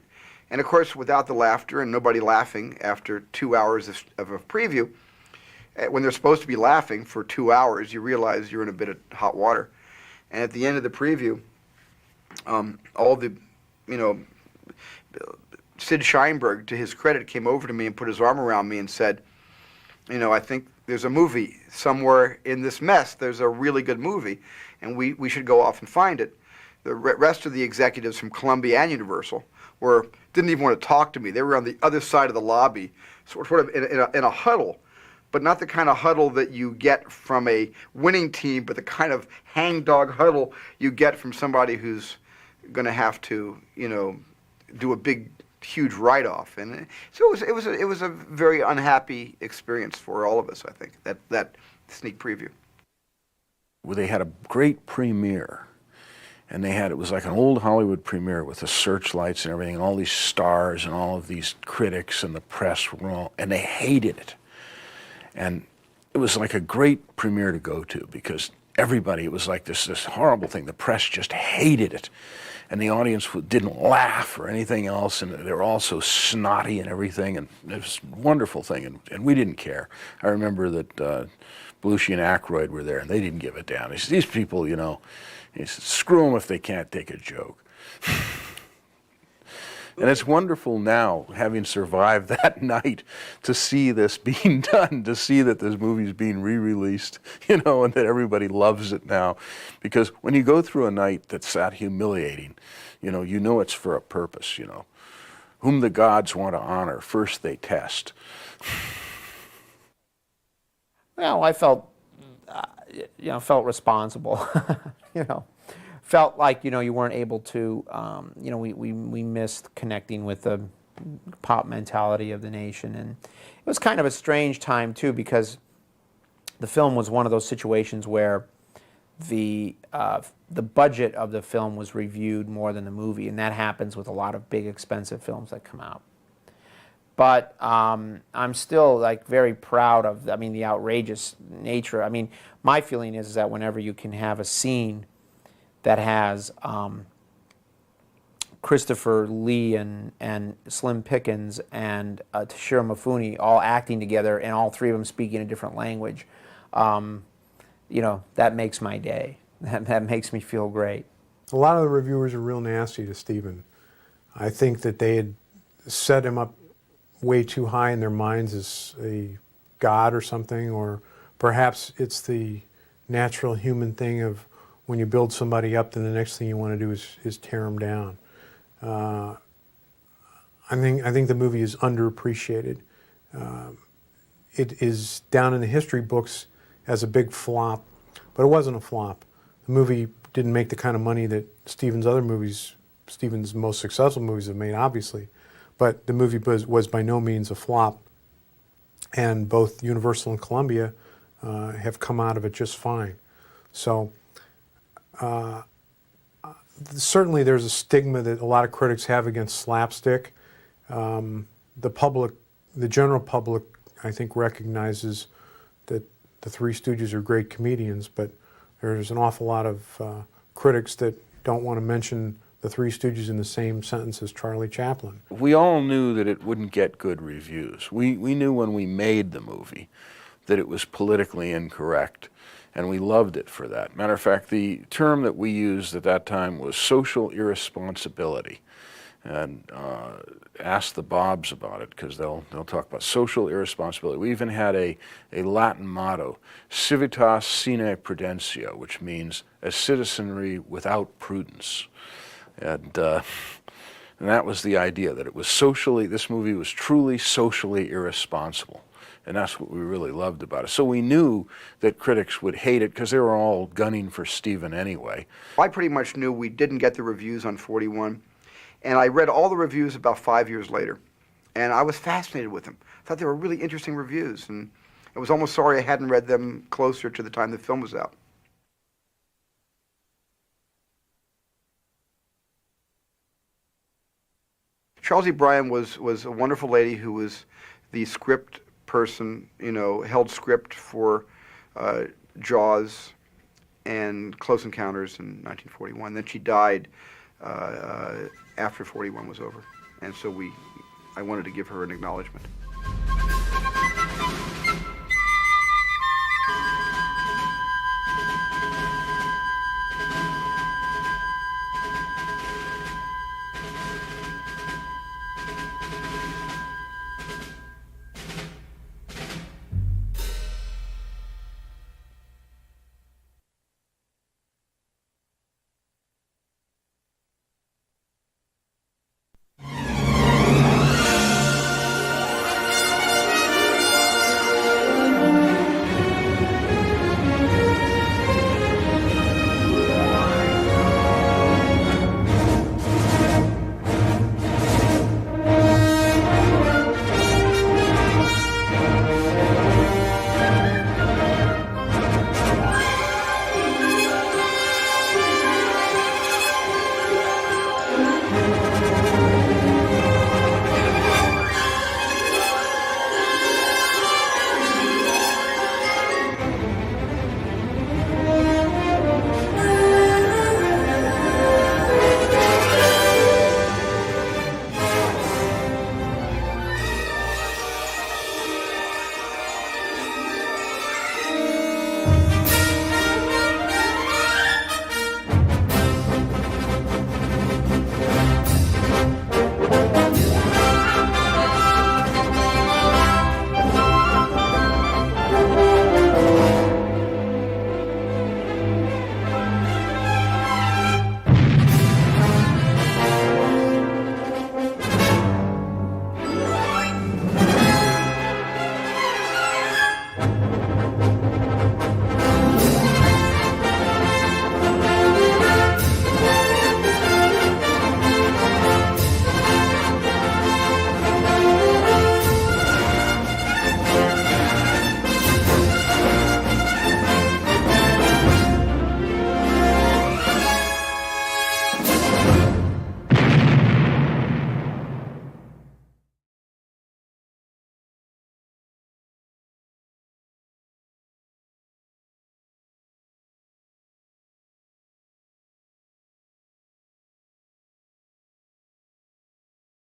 And of course, without the laughter and nobody laughing after 2 hours of a preview, when they're supposed to be laughing for 2 hours, you realize you're in a bit of hot water. And at the end of the preview, all the, Sid Sheinberg, to his credit, came over to me and put his arm around me and said, I think there's a movie somewhere in this mess. There's a really good movie, and we should go off and find it. The rest of the executives from Columbia and Universal didn't even want to talk to me. They were on the other side of the lobby, sort of in a huddle, but not the kind of huddle that you get from a winning team, but the kind of hangdog huddle you get from somebody who's going to have to, do a big, huge write-off. And so it was a very unhappy experience for all of us, I think, that sneak preview. Well, they had a great premiere. And it was like an old Hollywood premiere with the searchlights and everything, and all these stars and all of these critics and the press were all, and they hated it. And it was like a great premiere to go to because everybody, it was like this horrible thing. The press just hated it. And the audience didn't laugh or anything else, and they were all so snotty and everything, and it was a wonderful thing, and we didn't care. I remember that Belushi and Aykroyd were there, and they didn't give a damn. They said, these people, he said, screw them if they can't take a joke. And it's wonderful now, having survived that night, to see this being done, to see that this movie's being re-released, and that everybody loves it now. Because when you go through a night that's that humiliating, you know it's for a purpose, Whom the gods want to honor, first they test. Well, I felt responsible, felt like, you weren't able to, we missed connecting with the pop mentality of the nation. And it was kind of a strange time, too, because the film was one of those situations where the budget of the film was reviewed more than the movie, and that happens with a lot of big, expensive films that come out. But I'm still very proud of, the outrageous nature. My feeling is that whenever you can have a scene that has Christopher Lee and Slim Pickens and Toshiro Mifune all acting together and all 3 of them speaking a different language, that makes my day. That makes me feel great. A lot of the reviewers are real nasty to Steven. I think that they had set him up way too high in their minds as a god or something, or perhaps it's the natural human thing of when you build somebody up, then the next thing you want to do is tear them down. I think the movie is underappreciated. it is down in the history books as a big flop, but it wasn't a flop. The movie didn't make the kind of money that Steven's most successful movies have made, obviously, but the movie was by no means a flop, and both Universal and Columbia have come out of it just fine. So certainly there's a stigma that a lot of critics have against slapstick. The general public, I think, recognizes that the Three Stooges are great comedians, but there's an awful lot of critics that don't want to mention the Three Stooges in the same sentence as Charlie Chaplin. We all knew that it wouldn't get good reviews. We knew when we made the movie that it was politically incorrect, and we loved it for that. Matter of fact, the term that we used at that time was social irresponsibility. And ask the Bobs about it, because they'll talk about social irresponsibility. We even had a Latin motto, civitas sine prudentia, which means a citizenry without prudence. And that was the idea, that it was this movie was truly socially irresponsible. And that's what we really loved about it. So we knew that critics would hate it because they were all gunning for Steven anyway. I pretty much knew we didn't get the reviews on 41. And I read all the reviews about 5 years later, and I was fascinated with them. I thought they were really interesting reviews, and I was almost sorry I hadn't read them closer to the time the film was out. Charles E. Bryan was a wonderful lady who was the script person, held script for Jaws and Close Encounters in 1941. Then she died after 41 was over, and so I wanted to give her an acknowledgement.